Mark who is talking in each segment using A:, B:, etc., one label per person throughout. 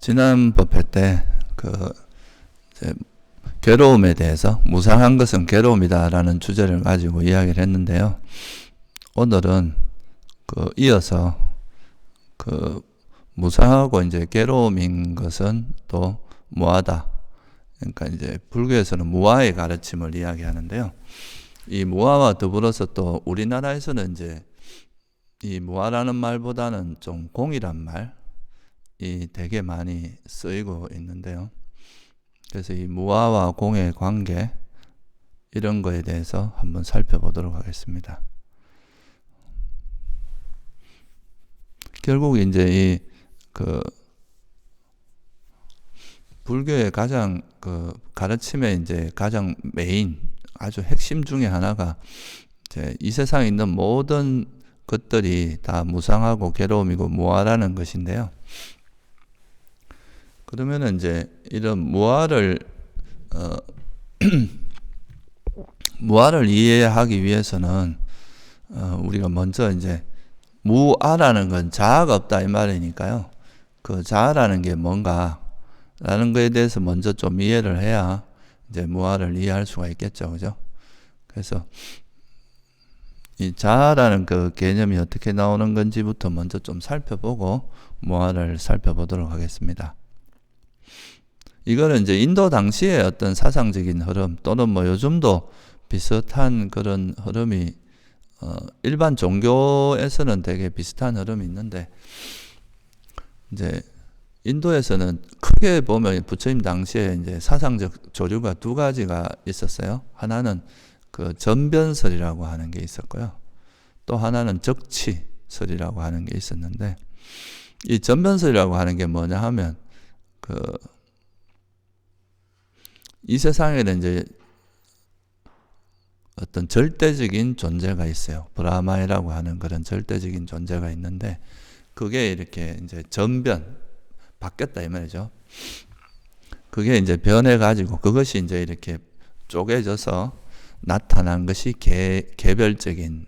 A: 지난 법회 때 괴로움에 대해서 무상한 것은 괴로움이다라는 주제를 가지고 이야기를 했는데요. 오늘은 이어서 무상하고 이제 괴로움인 것은 또 무하다. 그러니까 이제 불교에서는 무아의 가르침을 이야기하는데요. 이 무아와 더불어서 또 우리나라에서는 이제 이 무아라는 말보다는 좀 공이란 말이 되게 많이 쓰이고 있는데요. 그래서 이 무아와 공의 관계 이런 거에 대해서 한번 살펴보도록 하겠습니다. 결국 이제 불교의 가장 가르침의 이제 가장 메인 아주 핵심 중에 하나가 이제 이 세상에 있는 모든 것들이 다 무상하고 괴로움이고 무아라는 것인데요. 그러면은 이제 이런 무아를 이해하기 위해서는 우리가 먼저 이제 무아라는 건 자아가 없다 이 말이니까요. 그 자아라는 게 뭔가라는 거에 대해서 먼저 좀 이해를 해야 이제 무아를 이해할 수가 있겠죠, 그죠? 그래서 이 자아라는 그 개념이 어떻게 나오는 건지부터 먼저 좀 살펴보고 무아를 살펴보도록 하겠습니다. 이거는 이제 인도 당시의 어떤 사상적인 흐름 또는 뭐 요즘도 비슷한 그런 흐름이 일반 종교에서는 되게 비슷한 흐름이 있는데 이제 인도에서는 크게 보면 부처님 당시에 이제 사상적 조류가 두 가지가 있었어요. 하나는 그 전변설이라고 하는 게 있었고요. 또 하나는 적치설이라고 하는 게 있었는데 이 전변설이라고 하는 게 뭐냐 하면 이 세상에는 이제 어떤 절대적인 존재가 있어요. 브라마이라고 하는 그런 절대적인 존재가 있는데 그게 이렇게 이제 바뀌었다 이 말이죠. 그게 이제 변해가지고 그것이 이제 이렇게 쪼개져서 나타난 것이 개별적인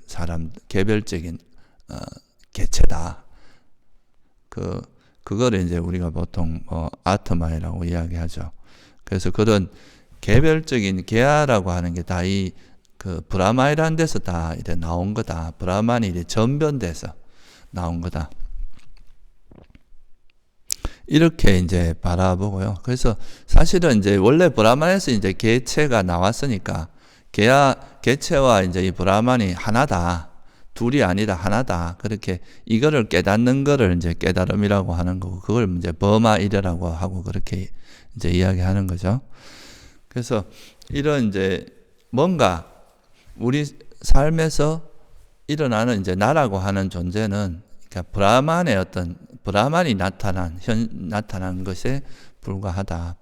A: 개체다. 그거를 이제 우리가 보통 아트마이라고 이야기하죠. 그래서 그런 개별적인 개아라고 하는 게 다 브라마이라는 데서 다 이제 나온 거다. 브라만이 이제 전변돼서 나온 거다. 이렇게 이제 바라보고요. 그래서 사실은 이제 원래 브라만에서 이제 개체가 나왔으니까 개체와 이제 이 브라만이 하나다. 둘이 아니다. 하나다. 그렇게 이거를 깨닫는 거를 이제 깨달음이라고 하는 거고 그걸 이제 버마이르라고 하고 그렇게 이제 이야기하는 거죠. 그래서 이런 이제 뭔가 우리 삶에서 일어나는 이제 나라고 하는 존재는 그러니까 브라만이 나타난 것에 불과하다.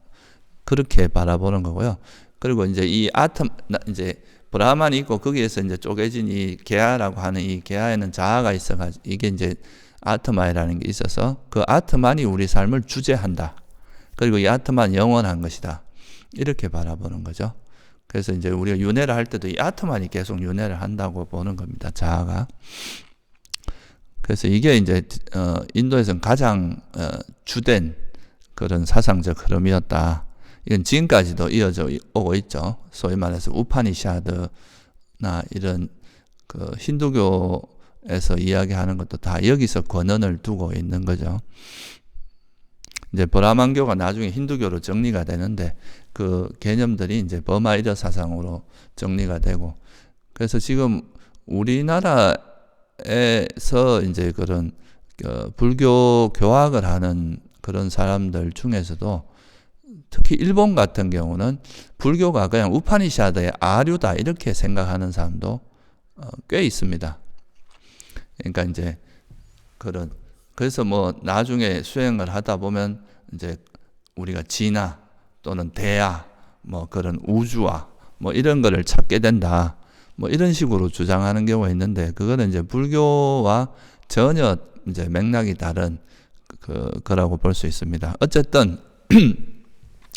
A: 그렇게 바라보는 거고요. 그리고 이제 이제 브라만이 있고 거기에서 이제 쪼개진 이 개아라고 하는 이 개아에는 자아가 있어가지고 이게 이제 아트마이라는 게 있어서 그 아트만이 우리 삶을 주재한다. 그리고 이 아트만 영원한 것이다. 이렇게 바라보는 거죠. 그래서 이제 우리가 윤회를 할 때도 이 아트만이 계속 윤회를 한다고 보는 겁니다. 자아가. 그래서 이게 이제 인도에서는 가장 주된 그런 사상적 흐름이었다. 이건 지금까지도 이어져 오고 있죠. 소위 말해서 우파니샤드나 이런 힌두교에서 이야기하는 것도 다 여기서 권언을 두고 있는 거죠. 이제 브라만교가 나중에 힌두교로 정리가 되는데 그 개념들이 이제 버마이르 사상으로 정리가 되고 그래서 지금 우리나라에서 이제 그런 불교 교학을 하는 그런 사람들 중에서도 특히 일본 같은 경우는 불교가 그냥 우파니샤드의 아류다 이렇게 생각하는 사람도 꽤 있습니다. 그러니까 이제 그래서 뭐 나중에 수행을 하다 보면 이제 우리가 진화 또는 대화 뭐 그런 우주화 뭐 이런 거를 찾게 된다. 뭐 이런 식으로 주장하는 경우가 있는데 그거는 이제 불교와 전혀 이제 맥락이 다른 거라고 볼 수 있습니다. 어쨌든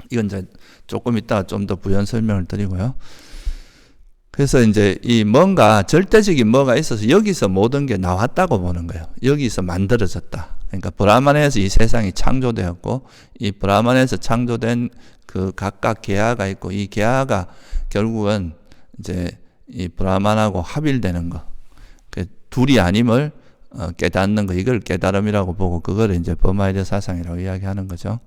A: 이건 이제 조금 이따 좀 더 부연 설명을 드리고요. 그래서 이제 이 뭔가 절대적인 뭐가 있어서 여기서 모든 게 나왔다고 보는 거예요. 여기서 만들어졌다. 그러니까 브라만에서 이 세상이 창조되었고 이 브라만에서 창조된 그 각각 계하가 있고 이 계하가 결국은 이제 이 브라만하고 합일되는 거, 그 둘이 아님을 깨닫는 거, 이걸 깨달음이라고 보고 그걸 이제 버마이드 사상이라고 이야기하는 거죠.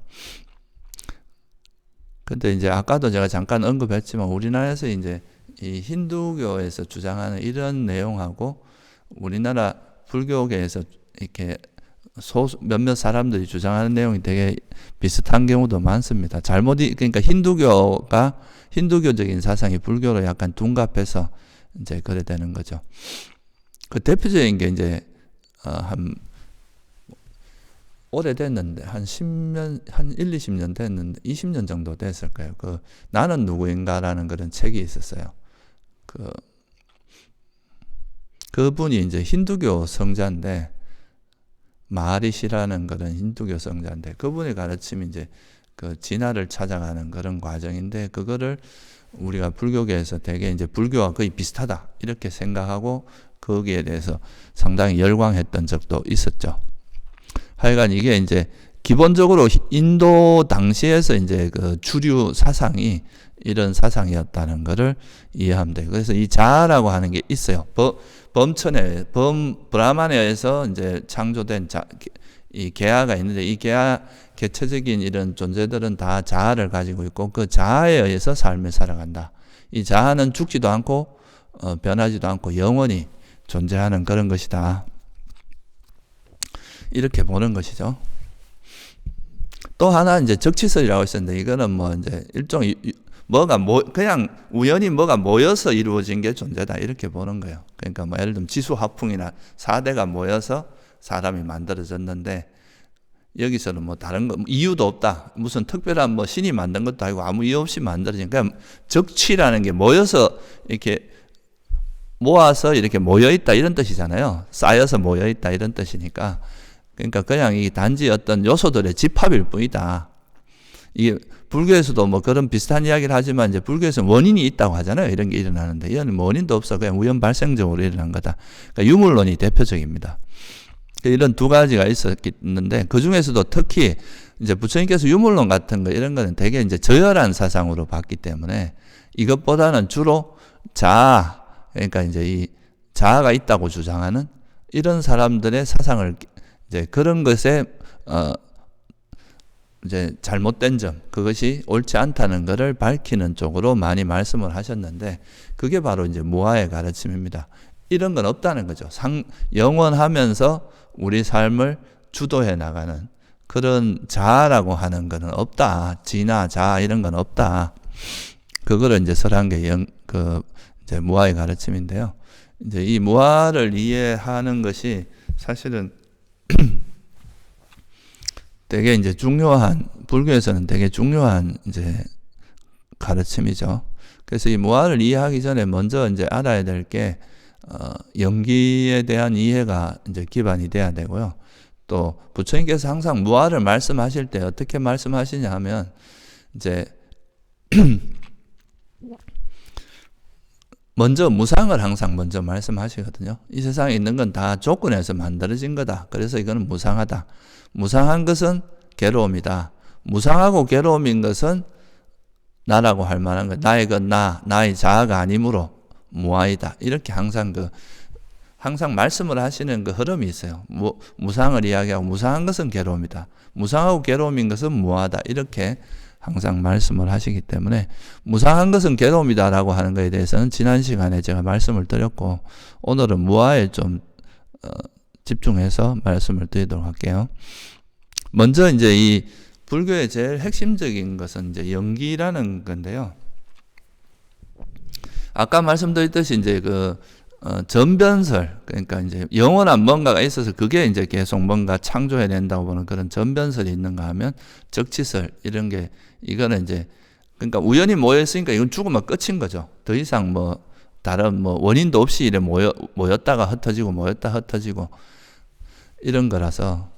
A: 근데 이제 아까도 제가 잠깐 언급했지만 우리나라에서 이제 이 힌두교에서 주장하는 이런 내용하고 우리나라 불교계에서 이렇게 몇몇 사람들이 주장하는 내용이 되게 비슷한 경우도 많습니다. 그러니까 힌두교적인 사상이 불교로 약간 둔갑해서 이제 그래 되는 거죠. 그 대표적인 게 이제 오래됐는데 한 1, 20년 됐는데 20년 정도 됐을 거예요. 그 나는 누구인가라는 그런 책이 있었어요. 그분이 이제 힌두교 성자인데 마하리시라는 그런 힌두교 성자인데 그분의 가르침이 이제 그 진화를 찾아가는 그런 과정인데 그거를 우리가 불교계에서 되게 이제 불교와 거의 비슷하다 이렇게 생각하고 거기에 대해서 상당히 열광했던 적도 있었죠. 하여간 이게 이제 기본적으로 인도 당시에서 이제 그 주류 사상이 이런 사상이었다는 것을 이해하면 돼요. 그래서 이 자아라고 하는 게 있어요. 브라만에 의해서 이제 창조된 이 계하가 있는데 이 개체적인 이런 존재들은 다 자아를 가지고 있고 그 자아에 의해서 삶을 살아간다. 이 자아는 죽지도 않고 변하지도 않고 영원히 존재하는 그런 것이다. 이렇게 보는 것이죠. 또 하나 이제 적치설이라고 있었는데 이거는 뭐 이제 일종의 그냥 우연히 뭐가 모여서 이루어진 게 존재다 이렇게 보는 거예요. 그러니까 뭐 예를 들면 지수화풍이나 4대가 모여서 사람이 만들어졌는데 여기서는 뭐 다른 거 이유도 없다. 무슨 특별한 뭐 신이 만든 것도 아니고 아무 이유 없이 만들어진. 그냥 적치라는 게 모여서 이렇게 모아서 이렇게 모여 있다 이런 뜻이잖아요. 쌓여서 모여 있다 이런 뜻이니까. 그러니까 그냥 이 단지 어떤 요소들의 집합일 뿐이다. 이게 불교에서도 뭐 그런 비슷한 이야기를 하지만 이제 불교에서는 원인이 있다고 하잖아요. 이런 게 일어나는데 이건 원인도 없어. 그냥 우연 발생적으로 일어난 거다. 그러니까 유물론이 대표적입니다. 이런 두 가지가 있었는데 그 중에서도 특히 이제 부처님께서 유물론 같은 거 이런 거는 되게 이제 저열한 사상으로 봤기 때문에 이것보다는 주로 자아, 그러니까 이제 이 자아가 있다고 주장하는 이런 사람들의 사상을 이제 그런 것에 이제 잘못된 점, 그것이 옳지 않다는 것을 밝히는 쪽으로 많이 말씀을 하셨는데 그게 바로 이제 무아의 가르침입니다. 이런 건 없다는 거죠. 영원하면서 우리 삶을 주도해 나가는 그런 자아라고 하는 것은 없다. 진화, 자아 이런 건 없다. 그거를 이제 설한계 이제 무아의 가르침인데요. 이제 이 무아를 이해하는 것이 사실은 되게 이제 불교에서는 되게 중요한 이제 가르침이죠. 그래서 이 무아를 이해하기 전에 먼저 이제 알아야 될 게 영기에 대한 이해가 이제 기반이 돼야 되고요. 또 부처님께서 항상 무아를 말씀하실 때 어떻게 말씀하시냐 하면 이제 먼저 무상을 항상 먼저 말씀하시거든요. 이 세상에 있는 건 다 조건에서 만들어진 거다. 그래서 이거는 무상하다. 무상한 것은 괴로움이다. 무상하고 괴로움인 것은 나라고 할 만한 것. 나의 것, 나의 자아가 아니므로 무아이다. 이렇게 항상 말씀을 하시는 그 흐름이 있어요. 무상을 이야기하고 무상한 것은 괴로움이다. 무상하고 괴로움인 것은 무아다. 이렇게 항상 말씀을 하시기 때문에 무상한 것은 괴로움이다라고 하는 것에 대해서는 지난 시간에 제가 말씀을 드렸고 오늘은 무아에 좀 집중해서 말씀을 드리도록 할게요. 먼저 이제 이 불교의 제일 핵심적인 것은 이제 영기라는 건데요. 아까 말씀드렸듯이 이제 전변설, 그러니까 이제 영원한 뭔가가 있어서 그게 이제 계속 뭔가 창조해야 된다고 보는 그런 전변설이 있는가 하면 적치설, 이런 게, 이거는 이제, 그러니까 우연히 모였으니까 이건 죽으면 끝인 거죠. 더 이상 다른 원인도 없이 이래 모였다가 흩어지고 이런 거라서.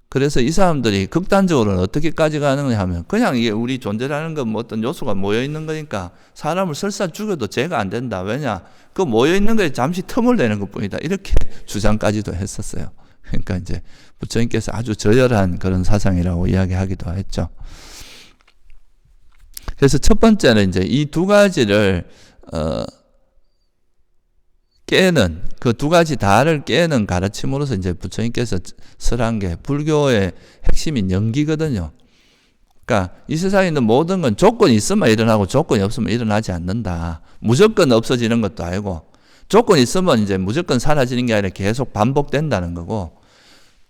A: 그래서 이 사람들이 극단적으로는 어떻게까지 가느냐 하면 그냥 이게 우리 존재라는 건 어떤 요소가 모여 있는 거니까 사람을 설사 죽여도 죄가 안 된다. 왜냐? 그 모여 있는 거에 잠시 틈을 내는 것 뿐이다. 이렇게 주장까지도 했었어요. 그러니까 이제 부처님께서 아주 저열한 그런 사상이라고 이야기하기도 했죠. 그래서 첫 번째는 이제 이 두 가지를 깨는, 그 두 가지 다를 깨는 가르침으로서 이제 부처님께서 설한 게 불교의 핵심인 연기거든요. 그러니까 이 세상에 있는 모든 건 조건이 있으면 일어나고 조건이 없으면 일어나지 않는다. 무조건 없어지는 것도 아니고, 조건이 있으면 이제 무조건 사라지는 게 아니라 계속 반복된다는 거고,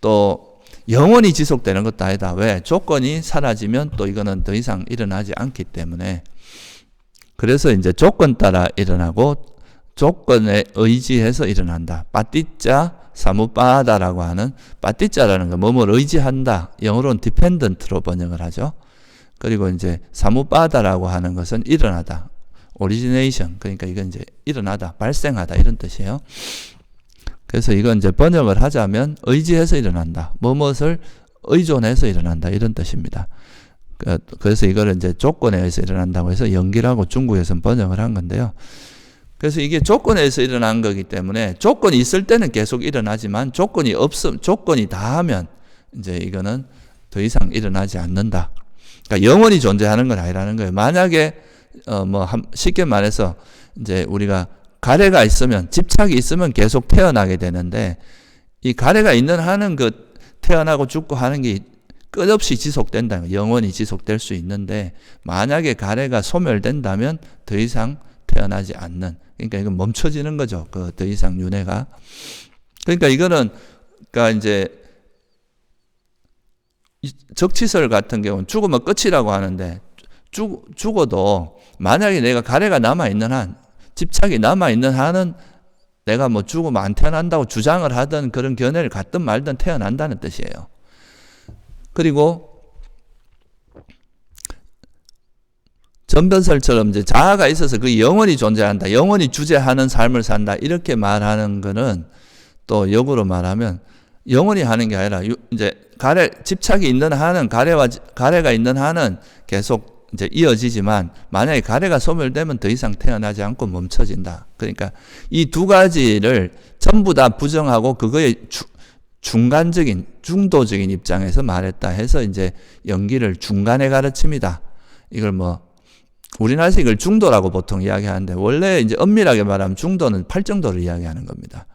A: 또 영원히 지속되는 것도 아니다. 왜? 조건이 사라지면 또 이거는 더 이상 일어나지 않기 때문에. 그래서 이제 조건 따라 일어나고 조건에 의지해서 일어난다. 빠띠짜 사무빠다라고 하는, 빠띠짜라는 거 뭐뭘 의지한다. 영어로는 dependent로 번역을 하죠. 그리고 이제 사무빠다라고 하는 것은 일어나다. origination. 그러니까 이건 이제 일어나다, 발생하다 이런 뜻이에요. 그래서 이건 이제 번역을 하자면 의지해서 일어난다. 무엇을 의존해서 일어난다 이런 뜻입니다. 그래서 이걸 이제 조건에 의해서 일어난다고 해서 연기라고 중국에서는 번역을 한 건데요. 그래서 이게 조건에 의해서 일어난 거기 때문에 조건이 있을 때는 계속 일어나지만 조건이 다하면 이제 이거는 더 이상 일어나지 않는다. 그러니까 영원히 존재하는 건 아니라는 거예요. 만약에 쉽게 말해서 이제 우리가 가래가 있으면, 집착이 있으면 계속 태어나게 되는데, 이 가래가 있는 한은 그 태어나고 죽고 하는 게 끝없이 지속된다는 거예요. 영원히 지속될 수 있는데, 만약에 가래가 소멸된다면 더 이상 태어나지 않는, 그러니까 이건 멈춰지는 거죠. 그 더 이상 윤회가. 그러니까 이거는, 그러니까 이제 적치설 같은 경우는 죽으면 끝이라고 하는데, 죽어도 만약에 내가 가래가 남아있는 한, 집착이 남아있는 한은 내가 뭐 죽으면 안 태어난다고 주장을 하든 그런 견해를 갖든 말든 태어난다는 뜻이에요. 그리고 전변설처럼 이제 자아가 있어서 그 영원히 존재한다, 영원히 주재하는 삶을 산다 이렇게 말하는 거는 또 역으로 말하면 영원히 하는 게 아니라 이제 집착이 있는 한은 가래가 있는 한은 계속 이제 이어지지만 만약에 가래가 소멸되면 더 이상 태어나지 않고 멈춰진다. 그러니까 이 두 가지를 전부 다 부정하고 그거의 중간적인 중도적인 입장에서 말했다 해서 이제 연기를 중간에 가르칩니다. 이걸 우리나라에서 이걸 중도라고 보통 이야기하는데 원래 이제 엄밀하게 말하면 중도는 팔정도를 이야기하는 겁니다.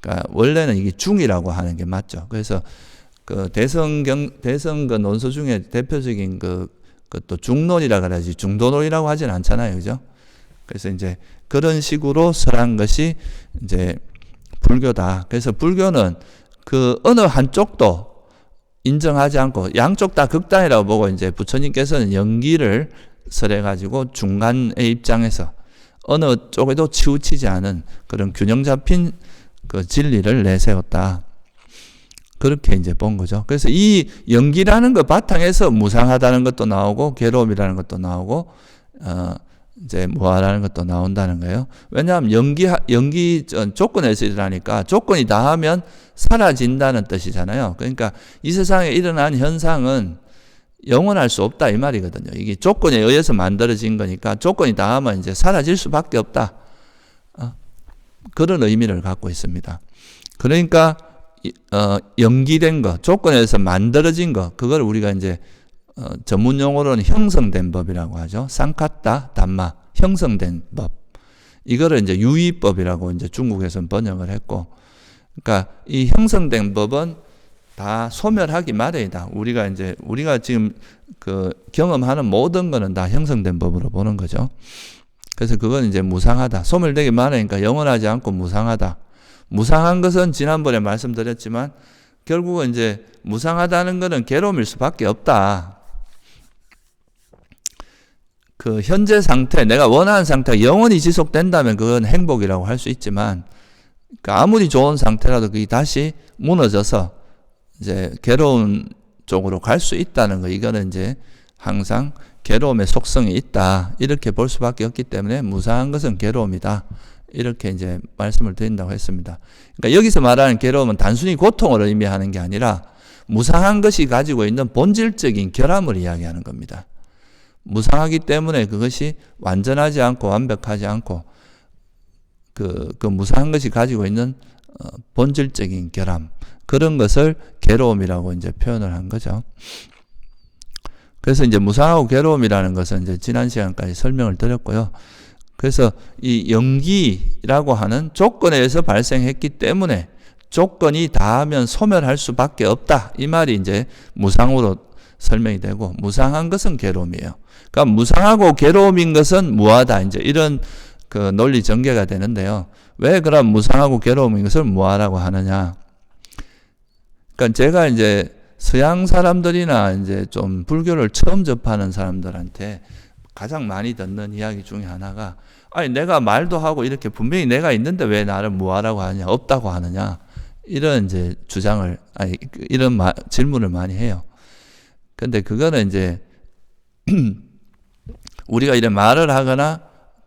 A: 그러니까 원래는 이게 중이라고 하는 게 맞죠. 그래서 그 대성 그 논서 중에 대표적인 그것도 중론이라 그러지 중도론이라고 하진 않잖아요. 그죠? 그래서 이제 그런 식으로 설한 것이 이제 불교다. 그래서 불교는 그 어느 한쪽도 인정하지 않고 양쪽 다 극단이라고 보고 이제 부처님께서는 연기를 설해가지고 중간의 입장에서 어느 쪽에도 치우치지 않은 그런 균형 잡힌 그 진리를 내세웠다. 그렇게 이제 본 거죠. 그래서 이 연기라는 것 바탕에서 무상하다는 것도 나오고 괴로움이라는 것도 나오고 이제 무아라는 것도 나온다는 거예요. 왜냐하면 연기 조건에서 일어나니까 조건이 다하면 사라진다는 뜻이잖아요. 그러니까 이 세상에 일어난 현상은 영원할 수 없다 이 말이거든요. 이게 조건에 의해서 만들어진 거니까 조건이 다하면 이제 사라질 수밖에 없다. 그런 의미를 갖고 있습니다. 그러니까 연기된 거, 조건에서 만들어진 거, 그걸 우리가 이제 전문 용어로는 형성된 법이라고 하죠. 쌍카타 담마, 형성된 법. 이거를 이제 유의법이라고 이제 중국에서는 번역을 했고, 그러니까 이 형성된 법은 다 소멸하기 마련이다. 우리가 지금 그 경험하는 모든 거는 다 형성된 법으로 보는 거죠. 그래서 그건 이제 무상하다. 소멸되기 마련이니까 영원하지 않고 무상하다. 무상한 것은 지난번에 말씀드렸지만 결국은 이제 무상하다는 것은 괴로움일 수밖에 없다. 그 현재 상태, 내가 원하는 상태가 영원히 지속된다면 그건 행복이라고 할 수 있지만 그러니까 아무리 좋은 상태라도 그게 다시 무너져서 이제 괴로운 쪽으로 갈 수 있다는 거, 이거는 이제 항상 괴로움의 속성이 있다. 이렇게 볼 수밖에 없기 때문에 무상한 것은 괴로움이다. 이렇게 이제 말씀을 드린다고 했습니다. 그러니까 여기서 말하는 괴로움은 단순히 고통을 의미하는 게 아니라 무상한 것이 가지고 있는 본질적인 결함을 이야기하는 겁니다. 무상하기 때문에 그것이 완전하지 않고 완벽하지 않고 그 무상한 것이 가지고 있는 본질적인 결함, 그런 것을 괴로움이라고 이제 표현을 한 거죠. 그래서 이제 무상하고 괴로움이라는 것은 이제 지난 시간까지 설명을 드렸고요. 그래서 이 영기라고 하는 조건에 의해서 발생했기 때문에 조건이 다하면 소멸할 수밖에 없다. 이 말이 이제 무상으로 설명이 되고, 무상한 것은 괴로움이에요. 그러니까 무상하고 괴로움인 것은 무하다. 이제 이런 그 논리 전개가 되는데요. 왜 그럼 무상하고 괴로움인 것을 무하라고 하느냐? 그러니까 제가 이제 서양 사람들이나 이제 좀 불교를 처음 접하는 사람들한테 가장 많이 듣는 이야기 중에 하나가, 아니 내가 말도 하고 이렇게 분명히 내가 있는데 왜 나를 무하라고 하느냐, 없다고 하느냐, 이런 이제 주장을, 아니 이런 질문을 많이 해요. 근데 그거는 이제 우리가 이런 말을 하거나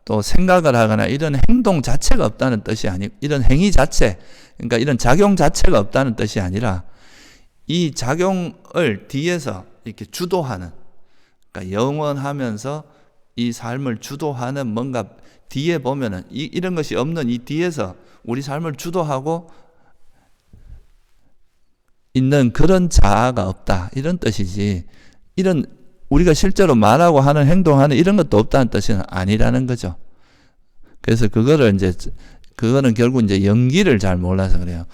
A: 또 생각을 하거나 이런 행동 자체가 없다는 뜻이 아니고, 이런 행위 자체, 그러니까 이런 작용 자체가 없다는 뜻이 아니라 이 작용을 뒤에서 이렇게 주도하는, 그러니까 영원하면서 이 삶을 주도하는 뭔가 뒤에 보면은 이런 것이 없는 이 뒤에서 우리 삶을 주도하고 있는 그런 자아가 없다, 이런 뜻이지, 이런 우리가 실제로 말하고 하는 행동하는 이런 것도 없다는 뜻은 아니라는 거죠. 그래서 그거는 결국 이제 영기를 잘 몰라서 그래요.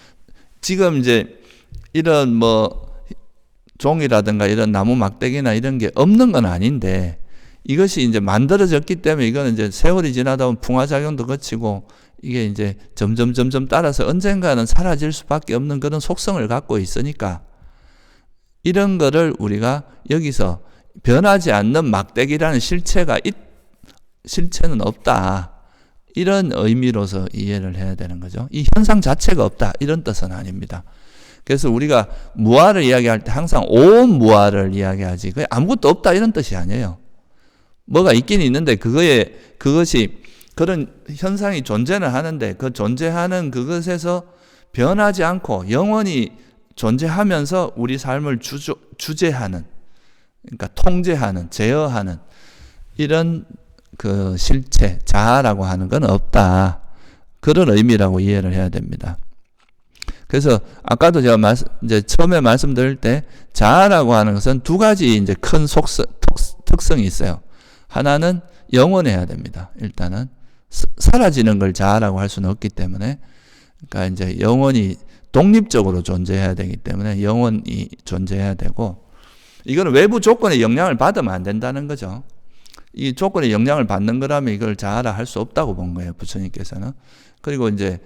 A: 지금 이제 이런 뭐 종이라든가 이런 나무 막대기나 이런 게 없는 건 아닌데, 이것이 이제 만들어졌기 때문에 이거는 이제 세월이 지나다 보면 풍화작용도 거치고 이게 이제 점점 따라서 언젠가는 사라질 수밖에 없는 그런 속성을 갖고 있으니까, 이런 거를 우리가 여기서 변하지 않는 막대기라는 실체는 없다, 이런 의미로서 이해를 해야 되는 거죠. 이 현상 자체가 없다, 이런 뜻은 아닙니다. 그래서 우리가 무아를 이야기할 때 항상 온 무아를 이야기하지, 그게 아무것도 없다 이런 뜻이 아니에요. 뭐가 있긴 있는데 그것이 그런 현상이 존재는 하는데, 그 존재하는 그것에서 변하지 않고 영원히 존재하면서 우리 삶을 주재하는, 그러니까 통제하는, 제어하는 이런 그 실체, 자아라고 하는 건 없다, 그런 의미라고 이해를 해야 됩니다. 그래서 아까도 제가 이제 처음에 말씀드릴 때 자아라고 하는 것은 두 가지 이제 큰 특성이 있어요. 하나는 영원해야 됩니다. 일단은 사라지는 걸 자아라고 할 수는 없기 때문에, 그러니까 이제 영원히 독립적으로 존재해야 되기 때문에 영원히 존재해야 되고, 이거는 외부 조건의 영향을 받으면 안 된다는 거죠. 이 조건의 영향을 받는 거라면 이걸 자아라 할 수 없다고 본 거예요, 부처님께서는. 그리고 이제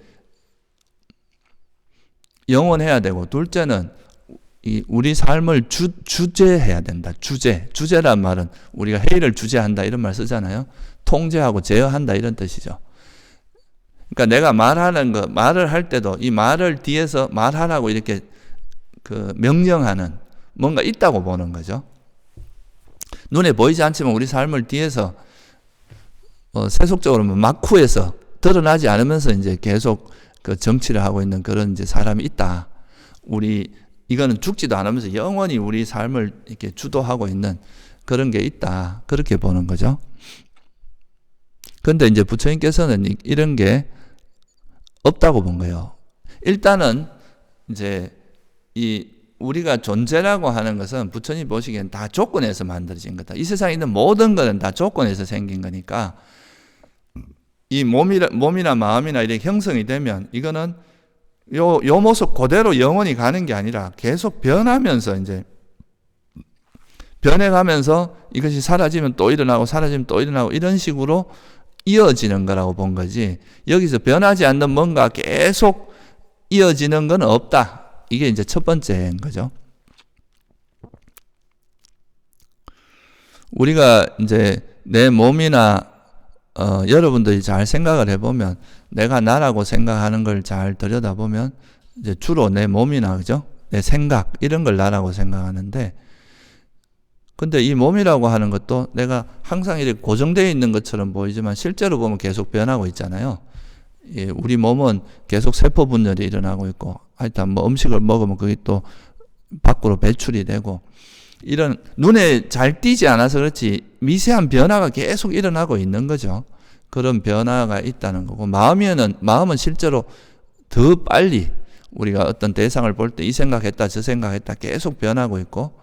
A: 영원해야 되고, 둘째는 우리 삶을 주재해야 된다. 주재란 말은 우리가 회의를 주재한다 이런 말 쓰잖아요. 통제하고 제어한다 이런 뜻이죠. 그러니까 내가 말을 할 때도 이 말을 뒤에서 말하라고 이렇게 그 명령하는 뭔가 있다고 보는 거죠. 눈에 보이지 않지만 우리 삶을 뒤에서 세속적으로 막후에서 드러나지 않으면서 이제 계속 그 정치를 하고 있는 그런 이제 사람이 있다. 이거는 죽지도 않으면서 영원히 우리 삶을 이렇게 주도하고 있는 그런 게 있다, 그렇게 보는 거죠. 그런데 이제 부처님께서는 이런 게 없다고 본 거예요. 일단은 이제 우리가 존재라고 하는 것은 부처님 보시기엔 다 조건에서 만들어진 거다. 이 세상에 있는 모든 것은 다 조건에서 생긴 거니까, 이 몸이나 마음이나 이렇게 형성이 되면 이거는 요 모습 그대로 영원히 가는 게 아니라 계속 변하면서 이제 변해가면서 이것이 사라지면 또 일어나고 사라지면 또 일어나고 이런 식으로 이어지는 거라고 본 거지, 여기서 변하지 않는 뭔가 계속 이어지는 건 없다. 이게 이제 첫 번째인 거죠. 우리가 이제 내 몸이나 여러분들이 잘 생각을 해보면, 내가 나라고 생각하는 걸 잘 들여다보면 이제 주로 내 몸이나, 그죠? 내 생각, 이런 걸 나라고 생각하는데, 근데 이 몸이라고 하는 것도 내가 항상 이렇게 고정되어 있는 것처럼 보이지만 실제로 보면 계속 변하고 있잖아요. 우리 몸은 계속 세포 분열이 일어나고 있고, 하여튼 뭐 음식을 먹으면 그게 또 밖으로 배출이 되고, 이런 눈에 잘 띄지 않아서 그렇지 미세한 변화가 계속 일어나고 있는 거죠. 그런 변화가 있다는 거고, 마음은 실제로 더 빨리 우리가 어떤 대상을 볼 때 이 생각했다 저 생각했다 계속 변하고 있고,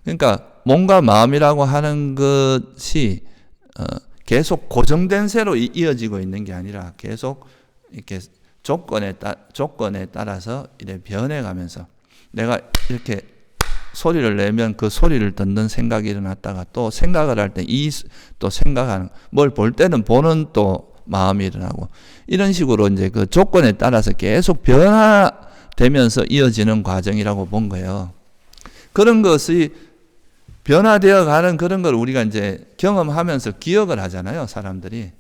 A: 그러니까 몸과 마음이라고 하는 것이 계속 고정된 세로 이어지고 있는 게 아니라 계속 이렇게 조건에 따라서 이렇게 변해가면서, 내가 이렇게 소리를 내면 그 소리를 듣는 생각이 일어났다가 또 생각을 할 때 또 생각하는, 뭘 볼 때는 보는 또 마음이 일어나고, 이런 식으로 이제 그 조건에 따라서 계속 변화되면서 이어지는 과정이라고 본 거예요. 그런 것이 변화되어 가는 그런 걸 우리가 이제 경험하면서 기억을 하잖아요, 사람들이.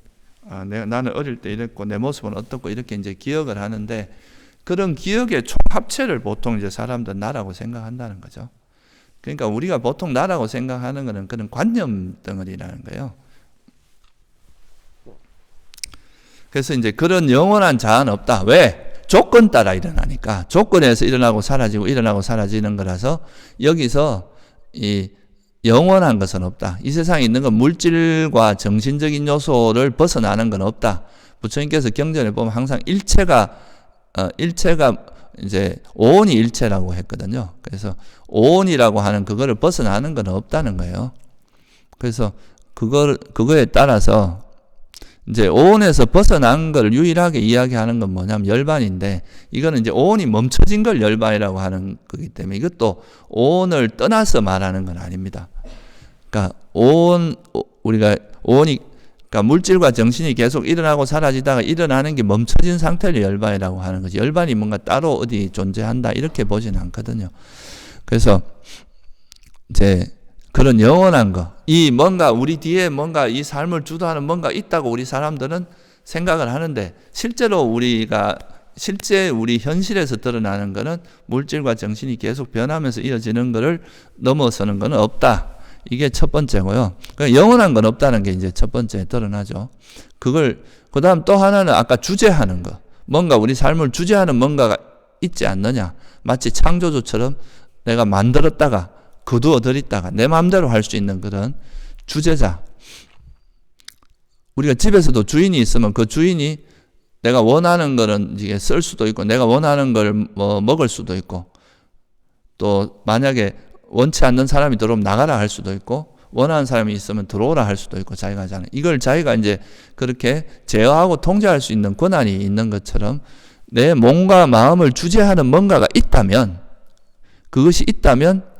A: 나는 어릴 때 이랬고 내 모습은 어떻고 이렇게 이제 기억을 하는데, 그런 기억의 총합체를 보통 이제 사람들은 나라고 생각한다는 거죠. 그러니까 우리가 보통 나라고 생각하는 것은 그런 관념 덩어리라는 거예요. 그래서 이제 그런 영원한 자아는 없다. 왜? 조건 따라 일어나니까. 조건에서 일어나고 사라지고 일어나고 사라지는 거라서 여기서 이 영원한 것은 없다. 이 세상에 있는 건 물질과 정신적인 요소를 벗어나는 건 없다. 부처님께서 경전에 보면 항상 일체가 이제 오온이 일체라고 했거든요. 그래서 오온이라고 하는 그거를 벗어나는 건 없다는 거예요. 그래서 그거에 따라서 이제 오온에서 벗어난 걸 유일하게 이야기하는 건 뭐냐면 열반인데, 이거는 이제 오온이 멈춰진 걸 열반이라고 하는 거기 때문에 이것도 오온을 떠나서 말하는 건 아닙니다. 그러니까 우리가 오온이, 그러니까 물질과 정신이 계속 일어나고 사라지다가 일어나는 게 멈춰진 상태를 열반이라고 하는 거지, 열반이 뭔가 따로 어디 존재한다 이렇게 보지는 않거든요. 그래서 이제 그런 영원한 거, 이 뭔가 우리 뒤에 뭔가 이 삶을 주도하는 뭔가 있다고 우리 사람들은 생각을 하는데, 실제로 우리 현실에서 드러나는 거는 물질과 정신이 계속 변하면서 이어지는 거를 넘어서는 거는 없다. 이게 첫 번째고요. 그러니까 영원한 건 없다는 게 이제 첫 번째 드러나죠. 그 다음 또 하나는 아까 주재하는 거. 뭔가 우리 삶을 주재하는 뭔가가 있지 않느냐. 마치 창조주처럼 내가 만들었다가 거두어 들였다가 내 마음대로 할 수 있는 그런 주재자. 우리가 집에서도 주인이 있으면 그 주인이 내가 원하는 거는 이게 쓸 수도 있고, 내가 원하는 걸 먹을 수도 있고, 또 만약에 원치 않는 사람이 들어오면 나가라 할 수도 있고, 원하는 사람이 있으면 들어오라 할 수도 있고, 자기가 하잖아요. 이걸 자기가 이제 그렇게 제어하고 통제할 수 있는 권한이 있는 것처럼 내 몸과 마음을 주재하는 뭔가가 있다면, 그것이 있다면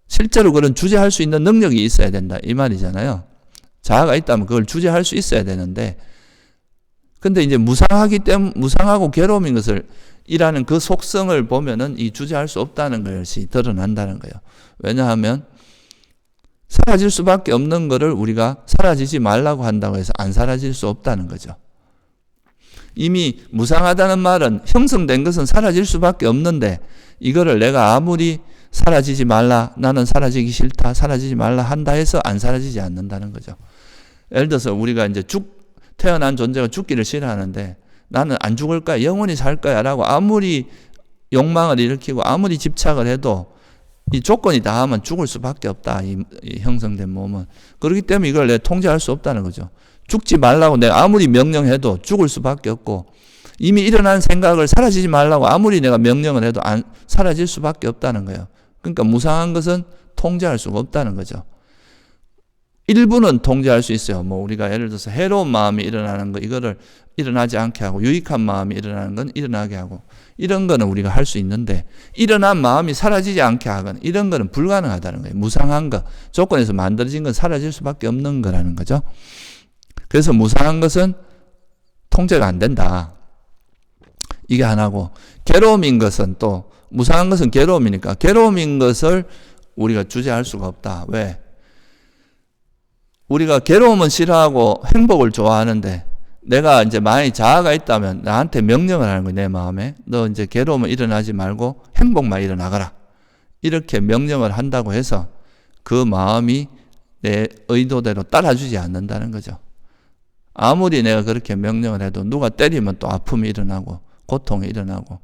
A: 실제로 그런 주재할 수 있는 능력이 있어야 된다 이 말이잖아요. 자아가 있다면 그걸 주재할 수 있어야 되는데, 근데 이제 무상하고 괴로움인 것을 이라는 그 속성을 보면은 이 주재할 수 없다는 것이 드러난다는 거예요. 왜냐하면 사라질 수밖에 없는 거를 우리가 사라지지 말라고 한다고 해서 안 사라질 수 없다는 거죠. 이미 무상하다는 말은 형성된 것은 사라질 수밖에 없는데, 이거를 내가 아무리 사라지지 말라, 나는 사라지기 싫다, 사라지지 말라 한다 해서 안 사라지지 않는다는 거죠. 예를 들어서 우리가 이제 태어난 존재가 죽기를 싫어하는데, 나는 안 죽을 거야, 영원히 살 거야 라고 아무리 욕망을 일으키고 아무리 집착을 해도 이 조건이 닿으면 죽을 수밖에 없다, 이 형성된 몸은. 그렇기 때문에 이걸 내가 통제할 수 없다는 거죠. 죽지 말라고 내가 아무리 명령해도 죽을 수밖에 없고, 이미 일어난 생각을 사라지지 말라고 아무리 내가 명령을 해도 안 사라질 수밖에 없다는 거예요. 그러니까 무상한 것은 통제할 수가 없다는 거죠. 일부는 통제할 수 있어요. 우리가 예를 들어서 해로운 마음이 일어나는 거, 이거를 일어나지 않게 하고, 유익한 마음이 일어나는 건 일어나게 하고, 이런 거는 우리가 할 수 있는데, 일어난 마음이 사라지지 않게 하거나 이런 거는 불가능하다는 거예요. 무상한 거, 조건에서 만들어진 건 사라질 수밖에 없는 거라는 거죠. 그래서 무상한 것은 통제가 안 된다. 이게 하나고, 괴로움인 것은 또 무상한 것은 괴로움이니까 괴로움인 것을 우리가 주재할 수가 없다. 왜? 우리가 괴로움은 싫어하고 행복을 좋아하는데, 내가 이제 만약에 자아가 있다면 나한테 명령을 하는 거예요. 내 마음에 너 이제 괴로움은 일어나지 말고 행복만 일어나거라, 이렇게 명령을 한다고 해서 그 마음이 내 의도대로 따라주지 않는다는 거죠. 아무리 내가 그렇게 명령을 해도 누가 때리면 또 아픔이 일어나고 고통이 일어나고,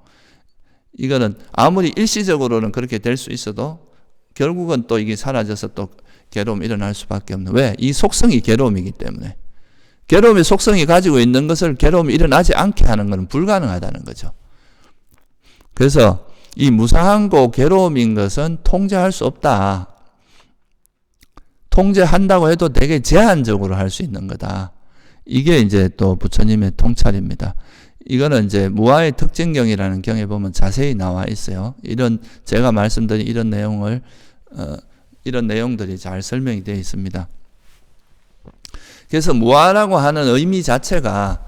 A: 이거는 아무리 일시적으로는 그렇게 될 수 있어도 결국은 또 이게 사라져서 또 괴로움이 일어날 수밖에 없는. 왜? 이 속성이 괴로움이기 때문에. 괴로움의 속성이 가지고 있는 것을 괴로움이 일어나지 않게 하는 것은 불가능하다는 거죠. 그래서 이 무상하고 괴로움인 것은 통제할 수 없다. 통제한다고 해도 되게 제한적으로 할 수 있는 거다. 이게 이제 또 부처님의 통찰입니다. 이거는 이제 무아의 특징경이라는 경에 보면 자세히 나와 있어요. 제가 말씀드린 이런 내용들이 잘 설명이 되어 있습니다. 그래서 무아라고 하는 의미 자체가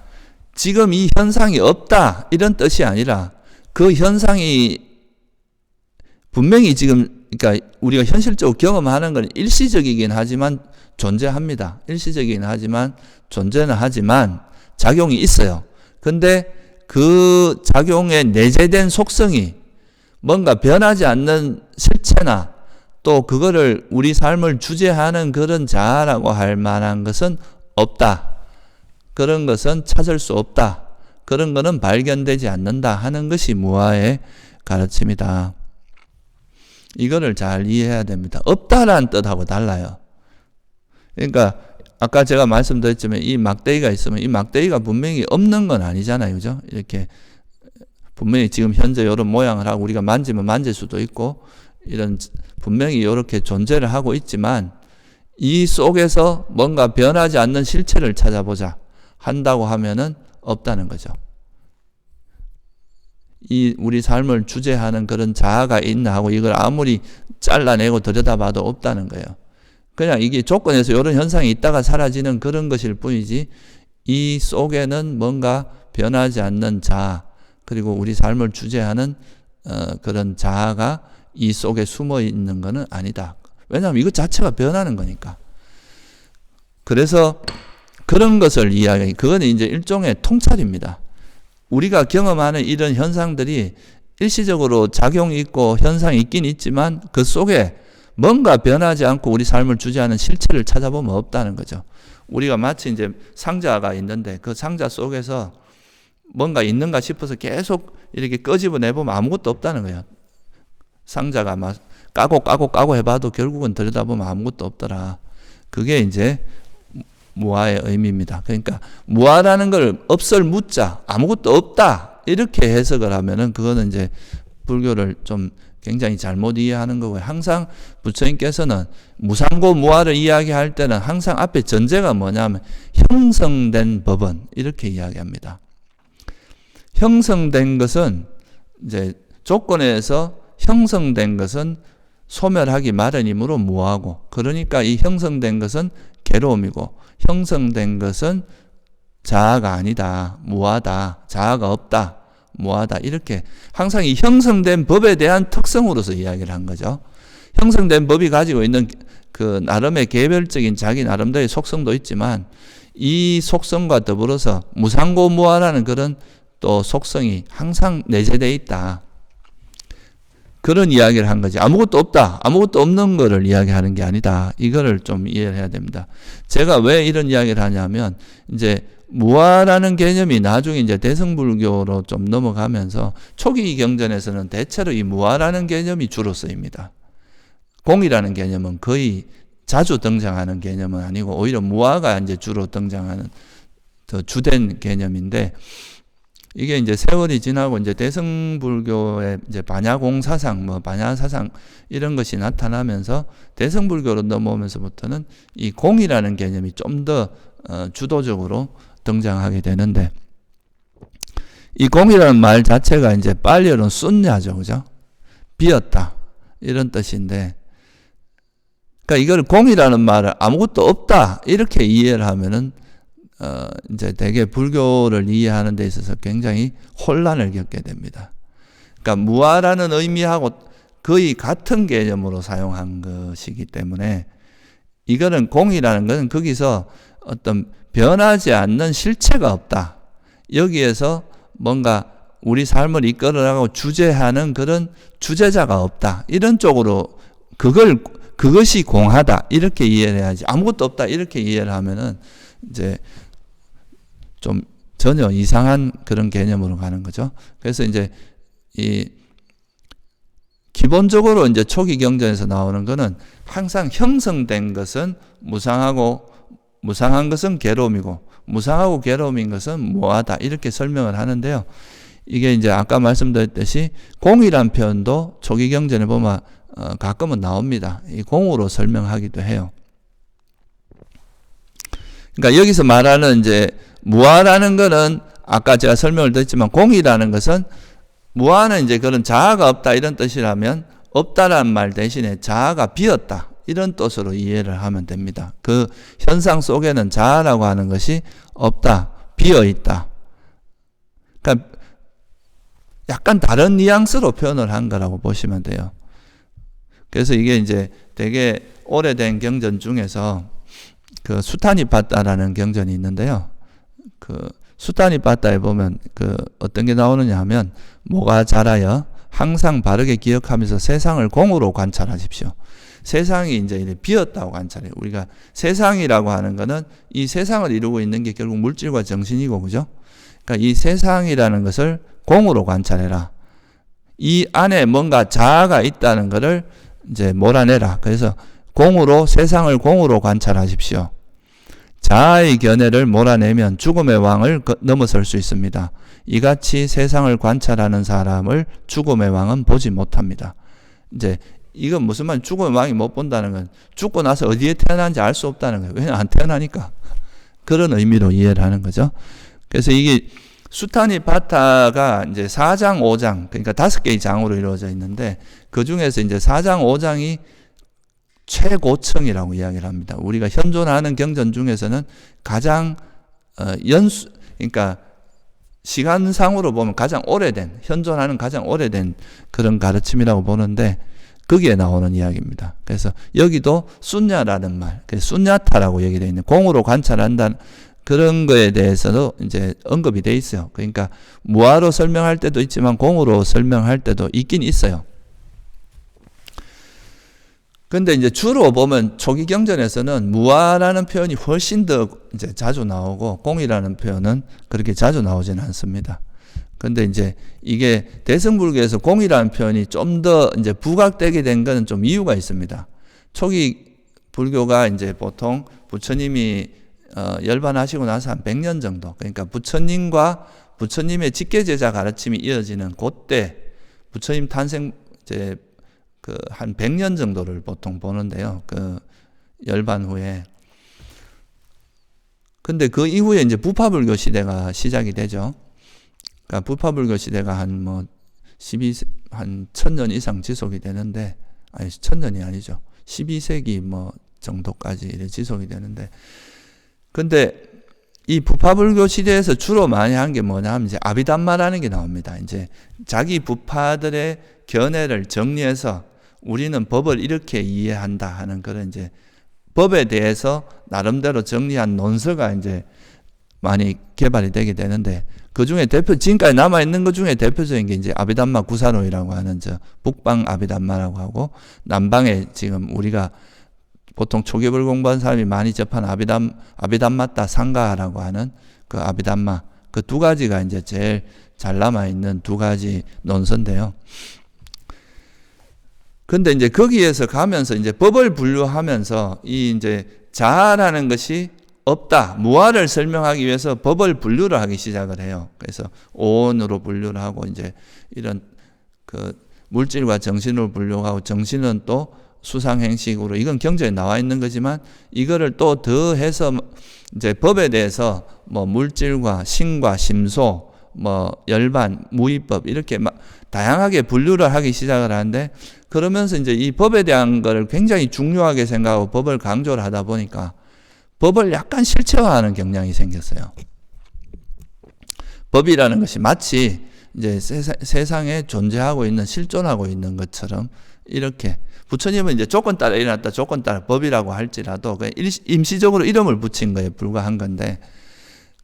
A: 지금 이 현상이 없다 이런 뜻이 아니라 그 현상이 분명히 지금 그러니까 우리가 현실적으로 경험하는 건 일시적이긴 하지만 존재합니다. 일시적이긴 하지만 존재는 하지만 작용이 있어요. 근데 그 작용에 내재된 속성이 뭔가 변하지 않는 실체나 또 그거를 우리 삶을 주재하는 그런 자아라고 할 만한 것은 없다. 그런 것은 찾을 수 없다. 그런 것은 발견되지 않는다 하는 것이 무아의 가르침이다. 이거를 잘 이해해야 됩니다. 없다라는 뜻하고 달라요. 그러니까 아까 제가 말씀드렸지만 이 막대기가 있으면 이 막대기가 분명히 없는 건 아니잖아요. 그죠? 이렇게 분명히 지금 현재 이런 모양을 하고 우리가 만지면 만질 수도 있고 이런 분명히 이렇게 존재를 하고 있지만 이 속에서 뭔가 변하지 않는 실체를 찾아보자 한다고 하면은 없다는 거죠. 이 우리 삶을 주재하는 그런 자아가 있나 하고 이걸 아무리 잘라내고 들여다봐도 없다는 거예요. 그냥 이게 조건에서 이런 현상이 있다가 사라지는 그런 것일 뿐이지 이 속에는 뭔가 변하지 않는 자아 그리고 우리 삶을 주재하는 그런 자아가 이 속에 숨어 있는 것은 아니다. 왜냐하면 이것 자체가 변하는 거니까. 그래서 그런 것을 이야기, 그건 이제 일종의 통찰입니다. 우리가 경험하는 이런 현상들이 일시적으로 작용이 있고 현상이 있긴 있지만 그 속에 뭔가 변하지 않고 우리 삶을 주재하는 실체를 찾아보면 없다는 거죠. 우리가 마치 이제 상자가 있는데 그 상자 속에서 뭔가 있는가 싶어서 계속 이렇게 끄집어내보면 아무것도 없다는 거예요. 상자가 막 까고 해봐도 결국은 들여다보면 아무것도 없더라. 그게 이제 무아의 의미입니다. 그러니까 무아라는 걸 없을 무자 아무것도 없다 이렇게 해석을 하면은 그거는 이제 불교를 좀 굉장히 잘못 이해하는 거고요. 항상 부처님께서는 무상고 무아를 이야기할 때는 항상 앞에 전제가 뭐냐면 형성된 법은 이렇게 이야기합니다. 형성된 것은 이제 조건에서 형성된 것은 소멸하기 마련이므로 무아고 그러니까 이 형성된 것은 괴로움이고 형성된 것은 자아가 아니다. 무아다. 자아가 없다. 무아다. 이렇게 항상 이 형성된 법에 대한 특성으로서 이야기를 한 거죠. 형성된 법이 가지고 있는 그 나름의 개별적인 자기 나름대로의 속성도 있지만 이 속성과 더불어서 무상고무아라는 그런 또 속성이 항상 내재되어 있다. 그런 이야기를 한 거지. 아무것도 없다. 아무것도 없는 거를 이야기하는 게 아니다. 이거를 좀 이해를 해야 됩니다. 제가 왜 이런 이야기를 하냐면 이제 무아라는 개념이 나중에 이제 대승불교로 좀 넘어가면서 초기 경전에서는 대체로 이 무아라는 개념이 주로 쓰입니다. 공이라는 개념은 거의 자주 등장하는 개념은 아니고 오히려 무아가 이제 주로 등장하는 더 주된 개념인데 이게 이제 세월이 지나고 이제 대승불교의 이제 반야공 사상, 반야 사상 이런 것이 나타나면서 대승불교로 넘어오면서부터는 이 공이라는 개념이 좀 더 주도적으로 등장하게 되는데 이 공이라는 말 자체가 이제 빨리어는 쏜야죠, 그죠? 비었다 이런 뜻인데, 그러니까 이걸 공이라는 말을 아무것도 없다 이렇게 이해를 하면은 이제 대개 불교를 이해하는 데 있어서 굉장히 혼란을 겪게 됩니다. 그러니까 무아라는 의미하고 거의 같은 개념으로 사용한 것이기 때문에 이거는 공이라는 것은 거기서 어떤 변하지 않는 실체가 없다. 여기에서 뭔가 우리 삶을 이끌어가고 주재하는 그런 주재자가 없다. 이런 쪽으로 그것이 공하다. 이렇게 이해를 해야지. 아무것도 없다. 이렇게 이해를 하면은 이제 좀 전혀 이상한 그런 개념으로 가는 거죠. 그래서 이제 이 기본적으로 이제 초기 경전에서 나오는 거는 항상 형성된 것은 무상한 것은 괴로움이고 무상하고 괴로움인 것은 무아다 이렇게 설명을 하는데요. 이게 이제 아까 말씀드렸듯이 공이란 표현도 초기 경전에 보면 가끔은 나옵니다. 이 공으로 설명하기도 해요. 그러니까 여기서 말하는 이제 무아라는 거는 아까 제가 설명을 드렸지만 공이라는 것은 무아는 이제 그런 자아가 없다 이런 뜻이라면 없다라는 말 대신에 자아가 비었다 이런 뜻으로 이해를 하면 됩니다. 그 현상 속에는 자아라고 하는 것이 없다, 비어 있다. 그러니까 약간 다른 뉘앙스로 표현을 한 거라고 보시면 돼요. 그래서 이게 이제 되게 오래된 경전 중에서 그 수타니파타라는 경전이 있는데요. 그 수타니파타에 보면 그 어떤 게 나오느냐 하면 뭐가 자라여 항상 바르게 기억하면서 세상을 공으로 관찰하십시오. 세상이 이제 비었다고 관찰해요. 우리가 세상이라고 하는 거는 이 세상을 이루고 있는 게 결국 물질과 정신이고, 그죠? 그러니까 이 세상이라는 것을 공으로 관찰해라. 이 안에 뭔가 자아가 있다는 것을 이제 몰아내라. 그래서 세상을 공으로 관찰하십시오. 자아의 견해를 몰아내면 죽음의 왕을 넘어설 수 있습니다. 이같이 세상을 관찰하는 사람을 죽음의 왕은 보지 못합니다. 이제 이건 무슨 말? 죽음의 왕이 못 본다는 건 죽고 나서 어디에 태어난지 알 수 없다는 거예요. 왜냐면 안 태어나니까. 그런 의미로 이해를 하는 거죠. 그래서 이게 수타니파타가 이제 4장, 5장, 그러니까 5개의 장으로 이루어져 있는데 그 중에서 이제 4장, 5장이 최고층이라고 이야기를 합니다. 우리가 현존하는 경전 중에서는 가장 그러니까 시간상으로 보면 가장 오래된, 현존하는 가장 오래된 그런 가르침이라고 보는데 거기에 나오는 이야기입니다. 그래서 여기도 순냐라는 말, 순냐타라고 얘기되어 있는 공으로 관찰한다는 그런 거에 대해서도 이제 언급이 되어 있어요. 그러니까 무아로 설명할 때도 있지만 공으로 설명할 때도 있긴 있어요. 근데 이제 주로 보면 초기 경전에서는 무아라는 표현이 훨씬 더 이제 자주 나오고 공이라는 표현은 그렇게 자주 나오지는 않습니다. 근데 이제 이게 대승불교에서 공이라는 표현이 좀 더 이제 부각되게 된 거는 좀 이유가 있습니다. 초기 불교가 이제 보통 부처님이 열반하시고 나서 한 100년 정도, 그러니까 부처님과 부처님의 직계제자 가르침이 이어지는 그때 부처님 탄생 이제 그 한 100년 정도를 보통 보는데요. 그 열반 후에. 근데 그 이후에 이제 부파불교 시대가 시작이 되죠. 그러니까 부파불교 시대가 한 1000년 이상 지속이 되는데, 아니 1000년이 아니죠. 12세기 정도까지 이렇게 지속이 되는데, 근데 이 부파불교 시대에서 주로 많이 한 게 뭐냐 하면 이제 아비담마라는 게 나옵니다. 이제 자기 부파들의 견해를 정리해서 우리는 법을 이렇게 이해한다 하는 그런 이제 법에 대해서 나름대로 정리한 논서가 이제 많이 개발이 되게 되는데, 그 중에 지금까지 남아있는 것 중에 대표적인 게 이제 아비담마 구사노이라고 하는 북방 아비담마라고 하고, 남방에 지금 우리가 보통 초계불 공부한 사람이 많이 접한 아비담마따 상가라고 하는 그 아비담마, 그 두 가지가 이제 제일 잘 남아있는 두 가지 논서인데요. 근데 이제 거기에서 가면서 이제 법을 분류하면서 이 이제 자아라는 것이 없다, 무아를 설명하기 위해서 법을 분류를 하기 시작을 해요. 그래서 오온으로 분류를 하고 이제 이런 그 물질과 정신으로 분류하고, 정신은 또 수상행식으로, 이건 경전에 나와 있는 거지만 이거를 또 더해서 이제 법에 대해서 물질과 신과 심소, 열반, 무위법 이렇게 막 다양하게 분류를 하기 시작을 하는데, 그러면서 이제 이 법에 대한 거를 굉장히 중요하게 생각하고 법을 강조를 하다 보니까 법을 약간 실체화하는 경향이 생겼어요. 법이라는 것이 마치 이제 세상에 존재하고 있는, 실존하고 있는 것처럼, 이렇게 부처님은 이제 조건 따라 일어났다, 조건 따라 법이라고 할지라도 임시적으로 이름을 붙인 거에 불과한 건데,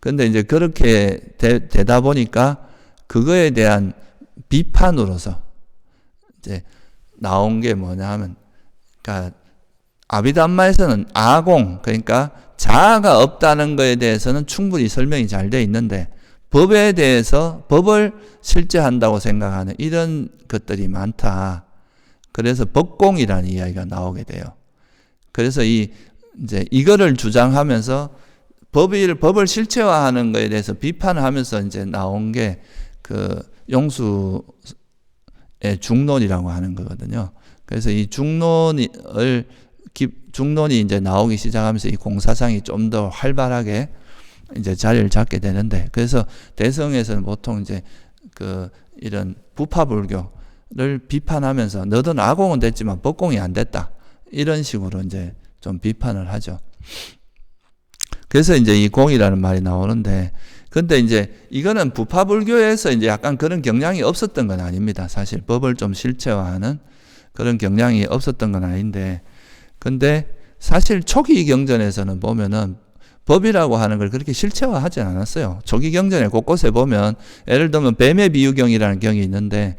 A: 근데 이제 그렇게 되다 보니까 그거에 대한 비판으로서 이제 나온 게 뭐냐 하면, 그러니까 아비담마에서는 아공, 그러니까 자아가 없다는 거에 대해서는 충분히 설명이 잘 돼 있는데, 법에 대해서 법을 실제한다고 생각하는 이런 것들이 많다. 그래서 법공이라는 이야기가 나오게 돼요. 그래서 이제 이거를 주장하면서 법을 실체화하는 거에 대해서 비판을 하면서 이제 나온 게 그 용수의 중론이라고 하는 거거든요. 그래서 이 중론이 이제 나오기 시작하면서 이 공사상이 좀 더 활발하게 이제 자리를 잡게 되는데, 그래서 대성에서는 보통 이제 이런 부파불교를 비판하면서 너든 아공은 됐지만 법공이 안 됐다, 이런 식으로 이제 좀 비판을 하죠. 그래서 이제 이 공이라는 말이 나오는데, 근데 이제 이거는 부파불교에서 이제 약간 그런 경향이 없었던 건 아닙니다. 사실 법을 좀 실체화하는 그런 경향이 없었던 건 아닌데, 근데 사실 초기 경전에서는 보면은 법이라고 하는 걸 그렇게 실체화하지 않았어요. 초기 경전에 곳곳에 보면, 예를 들면 뱀의 비유경이라는 경이 있는데,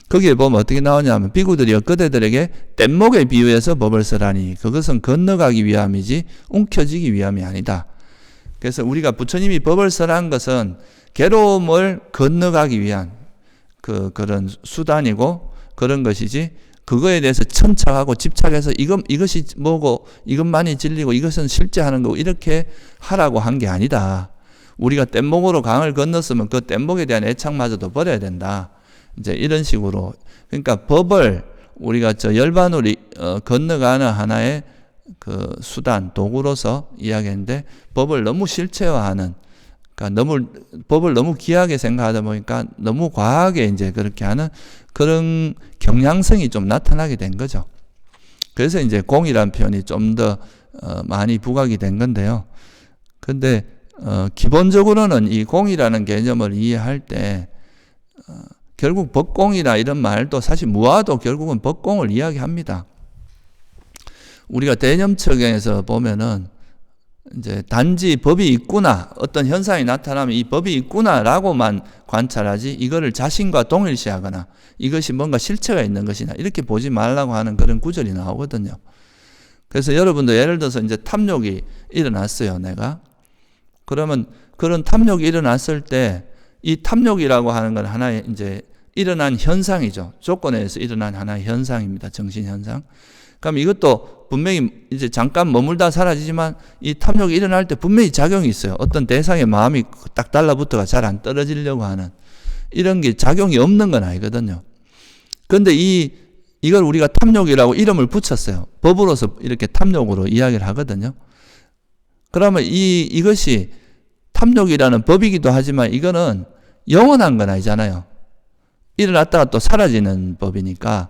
A: 거기에 보면 어떻게 나오냐면, 비구들이 그대들에게 뗏목에 비유해서 법을 쓰라니 그것은 건너가기 위함이지 움켜쥐기 위함이 아니다. 그래서 우리가 부처님이 법을 쓰라는 것은 괴로움을 건너가기 위한 그런 수단이고 그런 것이지, 그거에 대해서 천착하고 집착해서 이것이 뭐고 이것만이 진리고 이것은 실제하는 거고 이렇게 하라고 한 게 아니다. 우리가 뗏목으로 강을 건넜으면 그 뗏목에 대한 애착마저도 버려야 된다. 이제 이런 식으로, 그러니까 법을 우리가 열반으로 건너가는 하나의 그 수단, 도구로서 이야기했는데, 법을 너무 실체화하는, 그러니까 법을 너무 귀하게 생각하다 보니까 너무 과하게 이제 그렇게 하는 그런 경향성이 좀 나타나게 된 거죠. 그래서 이제 공이라는 표현이 좀 더 많이 부각이 된 건데요. 근데 기본적으로는 이 공이라는 개념을 이해할 때 결국 법공이나 이런 말도 사실 무아도 결국은 법공을 이야기합니다. 우리가 대념척에서 보면은 이제 단지 법이 있구나, 어떤 현상이 나타나면 이 법이 있구나라고만 관찰하지, 이거를 자신과 동일시하거나 이것이 뭔가 실체가 있는 것이나 이렇게 보지 말라고 하는 그런 구절이 나오거든요. 그래서 여러분도 예를 들어서 이제 탐욕이 일어났어요, 내가. 그러면 그런 탐욕이 일어났을 때 이 탐욕이라고 하는 건 하나의 이제 일어난 현상이죠. 조건에 의해서 일어난 하나의 현상입니다. 정신 현상. 그럼 이것도 분명히 이제 잠깐 머물다 사라지지만 이 탐욕이 일어날 때 분명히 작용이 있어요. 어떤 대상의 마음이 딱 달라붙어가 잘 안 떨어지려고 하는 이런 게 작용이 없는 건 아니거든요. 그런데 이걸 우리가 탐욕이라고 이름을 붙였어요. 법으로서 이렇게 탐욕으로 이야기를 하거든요. 그러면 이것이 탐욕이라는 법이기도 하지만 이거는 영원한 건 아니잖아요. 일어났다가 또 사라지는 법이니까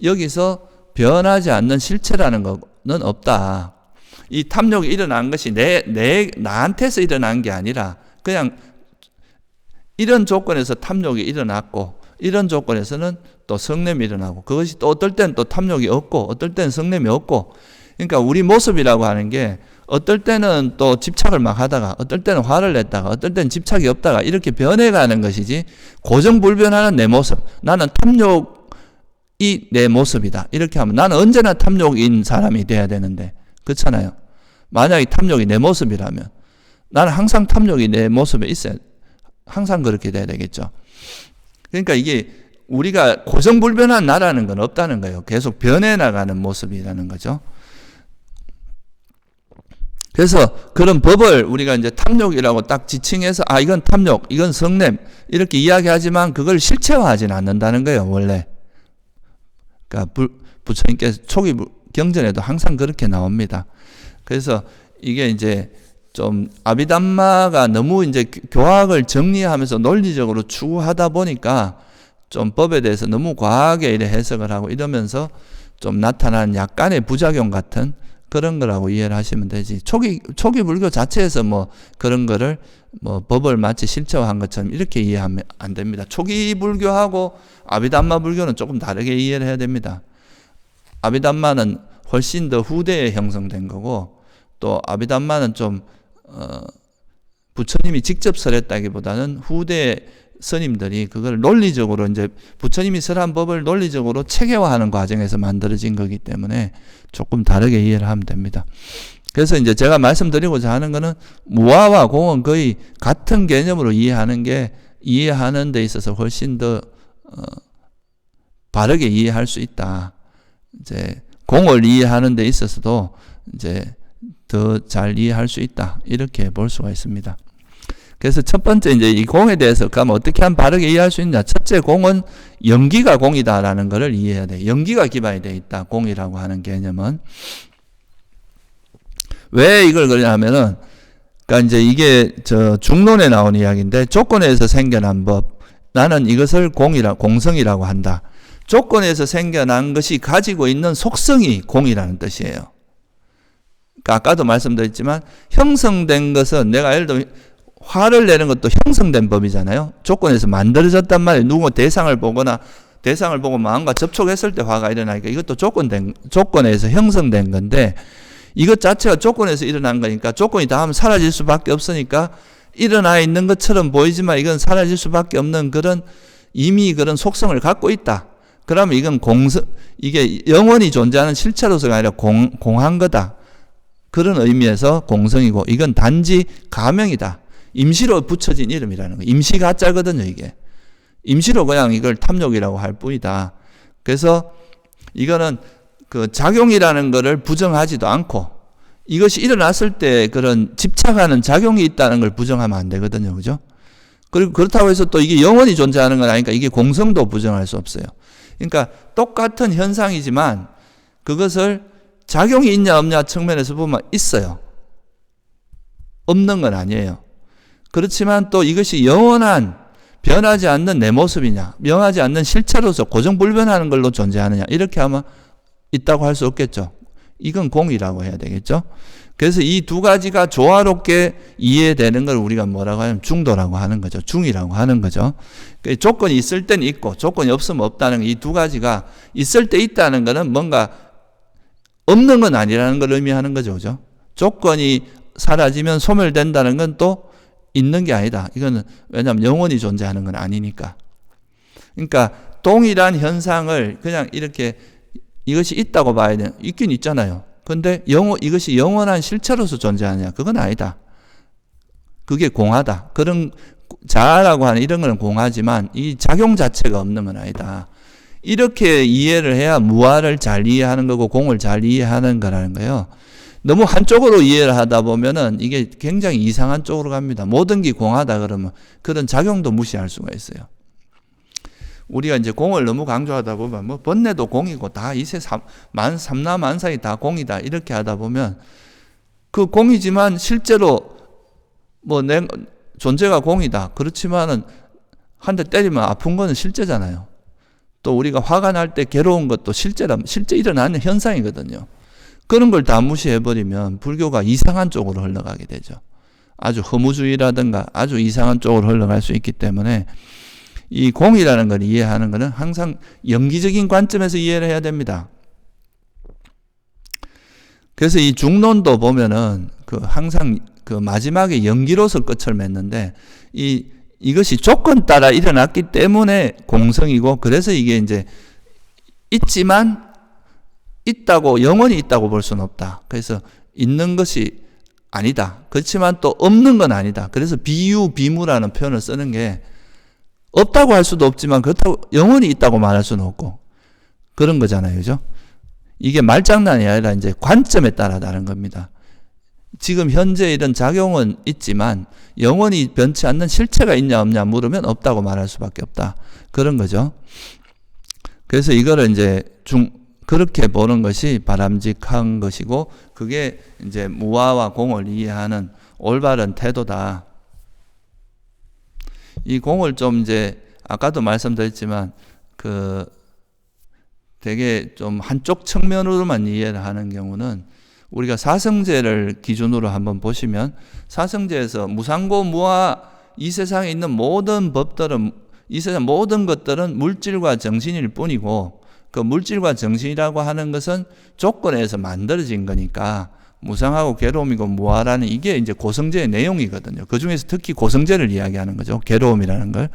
A: 여기서 변하지 않는 실체라는 거는 없다. 이 탐욕이 일어난 것이 나한테서 일어난 게 아니라 그냥 이런 조건에서 탐욕이 일어났고 이런 조건에서는 또 성냄이 일어나고, 그것이 또 어떨 때는 또 탐욕이 없고 어떨 때는 성냄이 없고, 그러니까 우리 모습이라고 하는 게 어떨 때는 또 집착을 막 하다가 어떨 때는 화를 냈다가 어떨 때는 집착이 없다가 이렇게 변해가는 것이지, 고정불변하는 내 모습, 나는 탐욕이 내 모습이다 이렇게 하면 나는 언제나 탐욕인 사람이 돼야 되는데, 그렇잖아요. 만약에 탐욕이 내 모습이라면 나는 항상 탐욕이 내 모습에 있어야, 항상 그렇게 돼야 되겠죠. 그러니까 이게 우리가 고정불변한 나라는 건 없다는 거예요. 계속 변해나가는 모습이라는 거죠. 그래서 그런 법을 우리가 이제 탐욕이라고 딱 지칭해서 이건 탐욕, 이건 성냄 이렇게 이야기하지만 그걸 실체화하지는 않는다는 거예요, 원래. 그러니까 부처님께서 초기 경전에도 항상 그렇게 나옵니다. 그래서 이게 이제 좀 아비담마가 너무 이제 교학을 정리하면서 논리적으로 추구하다 보니까 좀 법에 대해서 너무 과하게 이래 해석을 하고 이러면서 좀 나타난 약간의 부작용 같은 그런 거라고 이해를 하시면 되지. 초기 불교 자체에서 뭐 그런 거를 뭐 법을 마치 실체화한 것처럼 이렇게 이해하면 안 됩니다. 초기 불교하고 아비담마 불교는 조금 다르게 이해를 해야 됩니다. 아비담마는 훨씬 더 후대에 형성된 거고, 또 아비담마는 좀 부처님이 직접 설했다기보다는 후대 스님들이 그걸 논리적으로 이제 부처님이 설한 법을 논리적으로 체계화하는 과정에서 만들어진 거기 때문에 조금 다르게 이해를 하면 됩니다. 그래서 이제 제가 말씀드리고자 하는 거는 무아와 공은 거의 같은 개념으로 이해하는 데 있어서 훨씬 더 바르게 이해할 수 있다. 이제 공을 이해하는 데 있어서도 이제 더 잘 이해할 수 있다. 이렇게 볼 수가 있습니다. 그래서 첫 번째 이제 이 공에 대해서 그럼 어떻게 하면 바르게 이해할 수 있냐. 첫째, 공은 연기가 공이다라는 것을 이해해야 돼. 연기가 기반이 되어 있다. 공이라고 하는 개념은. 왜 이걸 그러냐면은, 그러니까 이제 이게 저 중론에 나온 이야기인데, 조건에서 생겨난 법. 나는 이것을 공성이라고 한다. 조건에서 생겨난 것이 가지고 있는 속성이 공이라는 뜻이에요. 그러니까 아까도 말씀드렸지만, 형성된 것은 내가 예를 들어 화를 내는 것도 형성된 법이잖아요. 조건에서 만들어졌단 말이에요. 누구 대상을 보거나 대상을 보고 마음과 접촉했을 때 화가 일어나니까 이것도 조건에서 형성된 건데, 이것 자체가 조건에서 일어난 거니까 조건이 닿으면 사라질 수밖에 없으니까 일어나 있는 것처럼 보이지만 이건 사라질 수밖에 없는 그런 이미 그런 속성을 갖고 있다. 그러면 이건 이게 영원히 존재하는 실체로서가 아니라 공한 거다. 그런 의미에서 공성이고, 이건 단지 가명이다. 임시로 붙여진 이름이라는 거예요. 임시 가짜거든요, 이게. 임시로 그냥 이걸 탐욕이라고 할 뿐이다. 그래서 이거는 그 작용이라는 거를 부정하지도 않고, 이것이 일어났을 때 그런 집착하는 작용이 있다는 걸 부정하면 안 되거든요. 그죠? 그리고 그렇다고 해서 또 이게 영원히 존재하는 건 아니니까 이게 공성도 부정할 수 없어요. 그러니까 똑같은 현상이지만 그것을 작용이 있냐 없냐 측면에서 보면 있어요. 없는 건 아니에요. 그렇지만 또 이것이 영원한 변하지 않는 내 모습이냐, 변하지 않는 실체로서 고정불변하는 걸로 존재하느냐, 이렇게 하면 있다고 할 수 없겠죠. 이건 공이라고 해야 되겠죠. 그래서 이 두 가지가 조화롭게 이해되는 걸 우리가 뭐라고 하냐면 중도라고 하는 거죠. 중이라고 하는 거죠. 조건이 있을 때는 있고 조건이 없으면 없다는 이 두 가지가, 있을 때 있다는 것은 뭔가 없는 건 아니라는 걸 의미하는 거죠. 그죠? 조건이 사라지면 소멸된다는 건 또 있는 게 아니다. 이거는 왜냐하면 영원히 존재하는 건 아니니까. 그러니까 동일한 현상을 그냥 이렇게 이것이 있다고 봐야 돼. 있긴 있잖아요. 근데 이것이 영원한 실체로서 존재하냐? 그건 아니다. 그게 공하다. 그런 자아라고 하는 이런 건 공하지만 이 작용 자체가 없는 건 아니다. 이렇게 이해를 해야 무아를 잘 이해하는 거고 공을 잘 이해하는 거라는 거예요. 너무 한쪽으로 이해를 하다 보면은 이게 굉장히 이상한 쪽으로 갑니다. 모든 게 공하다 그러면 그런 작용도 무시할 수가 있어요. 우리가 이제 공을 너무 강조하다 보면 뭐 번뇌도 공이고 다 이세 삼라만상이 다 공이다 이렇게 하다 보면 그 공이지만 실제로 뭐 내 존재가 공이다. 그렇지만은 한 대 때리면 아픈 거는 실제잖아요. 또 우리가 화가 날 때 괴로운 것도 실제 일어나는 현상이거든요. 그런 걸 다 무시해버리면 불교가 이상한 쪽으로 흘러가게 되죠. 아주 허무주의라든가 아주 이상한 쪽으로 흘러갈 수 있기 때문에 이 공이라는 걸 이해하는 것은 항상 연기적인 관점에서 이해를 해야 됩니다. 그래서 이 중론도 보면은 항상 마지막에 연기로서 끝을 맺는데 이것이 조건 따라 일어났기 때문에 공성이고, 그래서 이게 이제 있지만 있다고 영원히 있다고 볼 수는 없다. 그래서 있는 것이 아니다. 그렇지만 또 없는 건 아니다. 그래서 비유비무라는 표현을 쓰는 게 없다고 할 수도 없지만 그렇다고 영원히 있다고 말할 수는 없고 그런 거잖아요. 그죠? 이게 말장난이 아니라 이제 관점에 따라 다른 겁니다. 지금 현재 이런 작용은 있지만 영원히 변치 않는 실체가 있냐 없냐 물으면 없다고 말할 수밖에 없다. 그런 거죠. 그래서 이거를 이제 그렇게 보는 것이 바람직한 것이고, 그게 이제 무아와 공을 이해하는 올바른 태도다. 이 공을 좀 이제 아까도 말씀드렸지만 되게 좀 한쪽 측면으로만 이해를 하는 경우는 우리가 사성제를 기준으로 한번 보시면 사성제에서 무상고 무아 이 세상에 있는 모든 법들은 이 세상 모든 것들은 물질과 정신일 뿐이고, 그 물질과 정신이라고 하는 것은 조건에서 만들어진 거니까 무상하고 괴로움이고 무아라는 이게 이제 고성제의 내용이거든요. 그 중에서 특히 고성제를 이야기하는 거죠. 괴로움이라는 걸.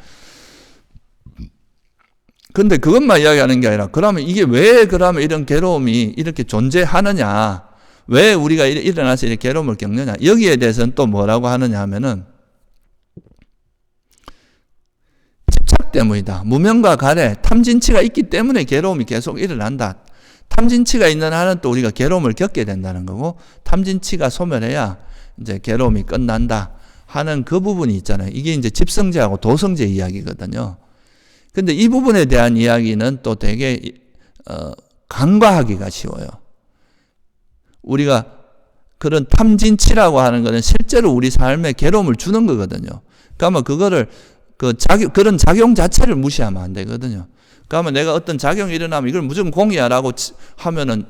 A: 근데 그것만 이야기하는 게 아니라 그러면 이게 왜 그러면 이런 괴로움이 이렇게 존재하느냐, 왜 우리가 일어나서 이렇게 괴로움을 겪느냐, 여기에 대해서는 또 뭐라고 하느냐 하면은 집착 때문이다. 무명과 가래, 탐진치가 있기 때문에 괴로움이 계속 일어난다. 탐진치가 있는 한은 또 우리가 괴로움을 겪게 된다는 거고, 탐진치가 소멸해야 이제 괴로움이 끝난다 하는 그 부분이 있잖아요. 이게 이제 집성제하고 도성제 이야기거든요. 근데 이 부분에 대한 이야기는 또 되게 간과하기가 쉬워요. 우리가 그런 탐진치라고 하는 거는 실제로 우리 삶에 괴로움을 주는 거거든요. 그러면 그거를 그런 작용 자체를 무시하면 안 되거든요. 그러면 내가 어떤 작용이 일어나면 이걸 무조건 공이야라고 하면은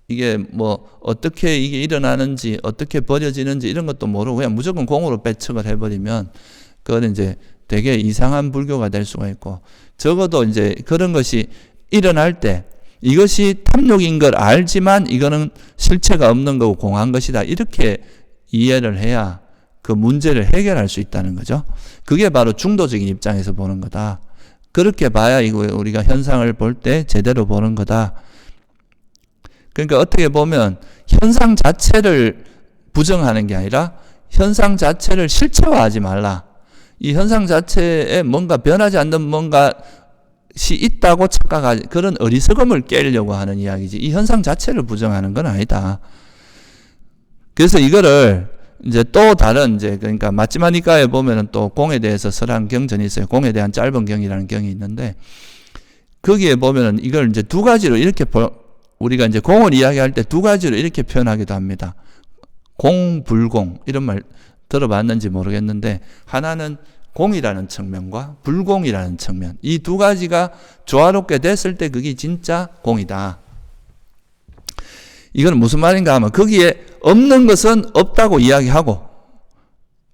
A: 이게 뭐 어떻게 이게 일어나는지 어떻게 벌어지는지 이런 것도 모르고 그냥 무조건 공으로 배척을 해버리면 그거는 이제 되게 이상한 불교가 될 수가 있고, 적어도 이제 그런 것이 일어날 때 이것이 탐욕인 걸 알지만 이거는 실체가 없는 거고 공한 것이다, 이렇게 이해를 해야 그 문제를 해결할 수 있다는 거죠. 그게 바로 중도적인 입장에서 보는 거다. 그렇게 봐야 이거 우리가 현상을 볼 때 제대로 보는 거다. 그러니까 어떻게 보면 현상 자체를 부정하는 게 아니라 현상 자체를 실체화하지 말라. 이 현상 자체에 뭔가 변하지 않는 뭔가시 있다고 착각하지, 그런 어리석음을 깨려고 하는 이야기지, 이 현상 자체를 부정하는 건 아니다. 그래서 이거를 이제 또 다른 그러니까 마지막 니까에 보면은 또 공에 대해서 설한 경전이 있어요. 공에 대한 짧은 경이라는 경이 있는데, 거기에 보면은 이걸 이제 두 가지로 이렇게 우리가 이제 공을 이야기할 때 두 가지로 이렇게 표현하기도 합니다. 공, 불공, 이런 말 들어봤는지 모르겠는데, 하나는 공이라는 측면과 불공이라는 측면, 이 두 가지가 조화롭게 됐을 때 그게 진짜 공이다. 이건 무슨 말인가 하면 거기에 없는 것은 없다고 이야기하고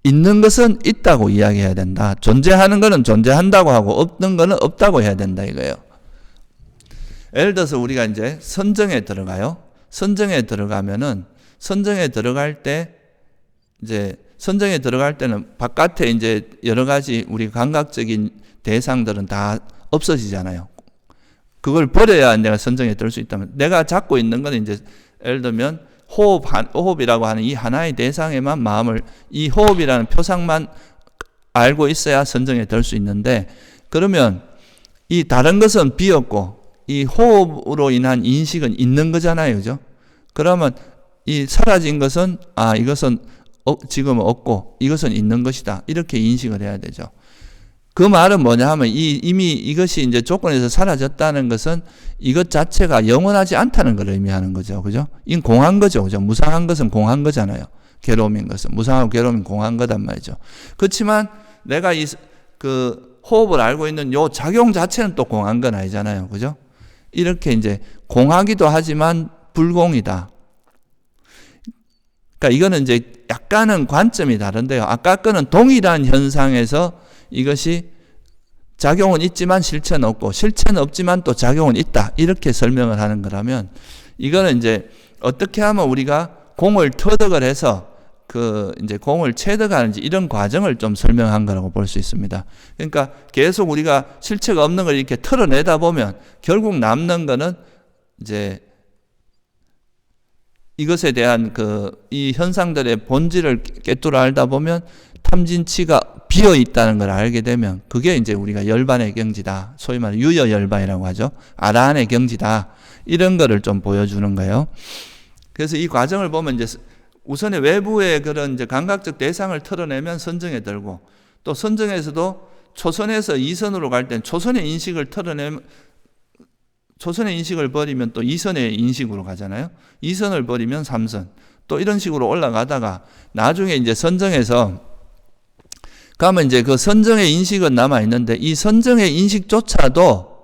A: 있는 것은 있다고 이야기해야 된다. 존재하는 것은 존재한다고 하고 없는 것은 없다고 해야 된다 이거예요. 예를 들어서 우리가 이제 선정에 들어가요. 선정에 들어가면은 선정에 들어갈 때 이제 선정에 들어갈 때는 바깥에 이제 여러 가지 우리 감각적인 대상들은 다 없어지잖아요. 그걸 버려야 내가 선정에 들 수 있다면, 내가 잡고 있는 건 이제 예를 들면 호흡이라고 하는 이 하나의 대상에만 마음을, 이 호흡이라는 표상만 알고 있어야 선정에 들 수 있는데, 그러면 이 다른 것은 비었고 이 호흡으로 인한 인식은 있는 거잖아요. 그죠? 그러면 이 사라진 것은 이것은 지금 없고 이것은 있는 것이다, 이렇게 인식을 해야 되죠. 그 말은 뭐냐 하면 이미 이것이 이제 조건에서 사라졌다는 것은 이것 자체가 영원하지 않다는 걸 의미하는 거죠. 그죠? 이건 공한 거죠. 그죠? 무상한 것은 공한 거잖아요. 괴로움인 것은. 무상하고 괴로움은 공한 거단 말이죠. 그렇지만 내가 그 호흡을 알고 있는 요 작용 자체는 또 공한 건 아니잖아요. 그죠? 이렇게 이제 공하기도 하지만 불공이다. 그러니까 이거는 이제 약간은 관점이 다른데요. 아까 거는 동일한 현상에서 이것이 작용은 있지만 실체는 없고 실체는 없지만 또 작용은 있다, 이렇게 설명을 하는 거라면, 이거는 이제 어떻게 하면 우리가 공을 터득을 해서 이제 공을 체득하는지 이런 과정을 좀 설명한 거라고 볼 수 있습니다. 그러니까 계속 우리가 실체가 없는 걸 이렇게 털어내다 보면 결국 남는 거는 이제 이것에 대한 이 현상들의 본질을 깨뚫어 알다 보면 탐진치가 비어 있다는 걸 알게 되면 그게 이제 우리가 열반의 경지다. 소위 말하는 유여열반이라고 하죠. 아라한의 경지다. 이런 거를 좀 보여주는 거예요. 그래서 이 과정을 보면 이제 우선에 외부의 그런 이제 감각적 대상을 털어내면 선정에 들고, 또 선정에서도 초선에서 이선으로 갈 땐 초선의 인식을 털어내면, 초선의 인식을 버리면 또 이선의 인식으로 가잖아요. 이선을 버리면 삼선. 또 이런 식으로 올라가다가 나중에 이제 선정에서 가면 이제 그 선정의 인식은 남아있는데 이 선정의 인식조차도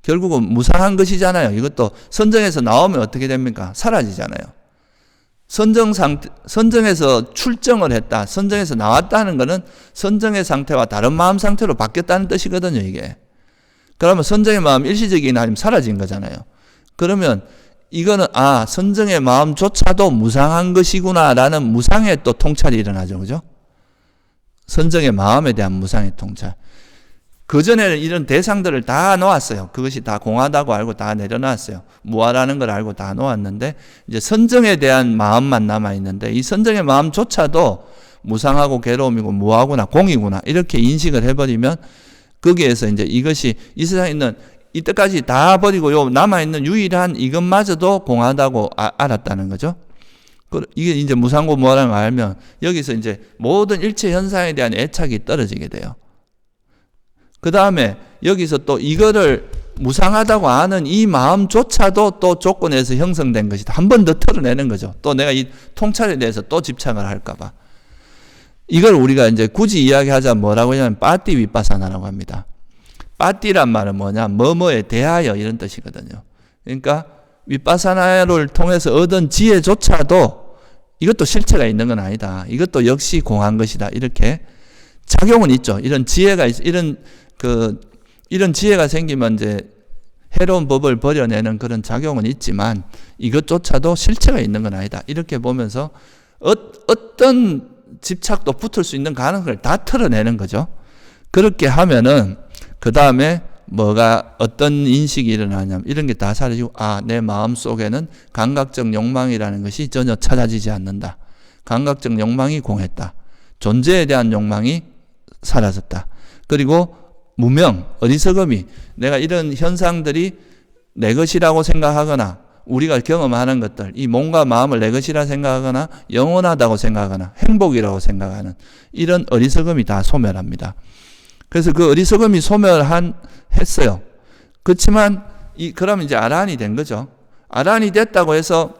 A: 결국은 무상한 것이잖아요. 이것도 선정에서 나오면 어떻게 됩니까? 사라지잖아요. 선정에서 출정을 했다, 선정에서 나왔다는 것은 선정의 상태와 다른 마음 상태로 바뀌었다는 뜻이거든요, 이게. 그러면 선정의 마음 일시적이긴 하지만 사라진 거잖아요. 그러면 이거는 선정의 마음조차도 무상한 것이구나라는 무상의 또 통찰이 일어나죠. 그죠? 선정의 마음에 대한 무상의 통찰. 그전에는 이런 대상들을 다 놓았어요. 그것이 다 공하다고 알고 다 내려놨어요. 무하라는 걸 알고 다 놓았는데 이제 선정에 대한 마음만 남아있는데 이 선정의 마음조차도 무상하고 괴로움이고 무하구나 공이구나 이렇게 인식을 해버리면 거기에서 이제 이것이 이 세상에 있는 이때까지 다 버리고 요 남아있는 유일한 이것마저도 공하다고 알았다는 거죠. 이게 이제 무상고 무아라는 걸 알면 여기서 이제 모든 일체 현상에 대한 애착이 떨어지게 돼요. 그 다음에 여기서 또 이거를 무상하다고 아는 이 마음조차도 또 조건에서 형성된 것이다. 한 번 더 털어내는 거죠. 또 내가 이 통찰에 대해서 또 집착을 할까봐. 이걸 우리가 이제 굳이 이야기하자면 뭐라고 하냐면 빠띠 윗바사나라고 합니다. 빠띠란 말은 뭐냐? 뭐뭐에 대하여 이런 뜻이거든요. 그러니까 윗바사나를 통해서 얻은 지혜조차도 이것도 실체가 있는 건 아니다. 이것도 역시 공한 것이다. 이렇게 작용은 있죠. 이런 지혜가 이런 지혜가 생기면 이제 해로운 법을 버려내는 그런 작용은 있지만 이것조차도 실체가 있는 건 아니다. 이렇게 보면서 어떤 집착도 붙을 수 있는 가능성을 다 털어내는 거죠. 그렇게 하면은 그 다음에 뭐가 어떤 인식이 일어나냐면 이런 게 다 사라지고 내 마음 속에는 감각적 욕망이라는 것이 전혀 찾아지지 않는다. 감각적 욕망이 공했다. 존재에 대한 욕망이 사라졌다. 그리고 무명, 어리석음이 내가 이런 현상들이 내 것이라고 생각하거나 우리가 경험하는 것들, 이 몸과 마음을 내 것이라 생각하거나 영원하다고 생각하거나 행복이라고 생각하는 이런 어리석음이 다 소멸합니다. 그래서 그 어리석음이 소멸했어요. 그렇지만 그러면 이제 아라한이 된 거죠. 아라한이 됐다고 해서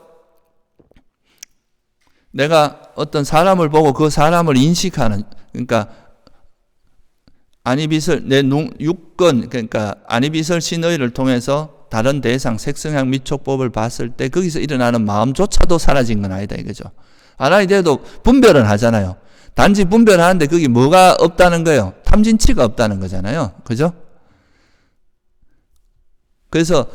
A: 내가 어떤 사람을 보고 그 사람을 인식하는, 그러니까 아니비설 내 육건, 그러니까 아니비설 신의를 통해서 다른 대상 색성향 미촉법을 봤을 때 거기서 일어나는 마음조차도 사라진 건 아니다 이거죠. 아라한이 돼도 분별은 하잖아요. 단지 분별하는데 거기 뭐가 없다는 거예요? 탐진치가 없다는 거잖아요. 그죠? 그래서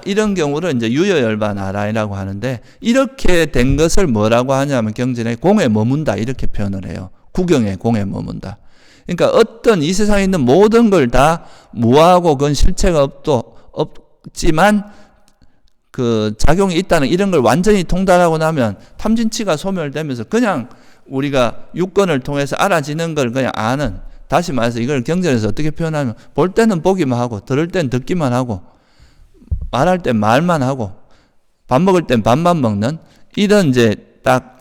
A: 이런 경우를 이제 유여열반 아라이라고 하는데, 이렇게 된 것을 뭐라고 하냐면 경전에 공에 머문다 이렇게 표현을 해요. 구경에 공에 머문다. 그러니까 어떤 이 세상에 있는 모든 걸 다 무하고 그건 실체가 없지만 그 작용이 있다는 이런 걸 완전히 통달하고 나면 탐진치가 소멸되면서 그냥 우리가 육건을 통해서 알아지는 걸 그냥 아는, 다시 말해서 이걸 경전에서 어떻게 표현하면 볼 때는 보기만 하고 들을 땐 듣기만 하고 말할 땐 말만 하고 밥 먹을 땐 밥만 먹는 이런 이제 딱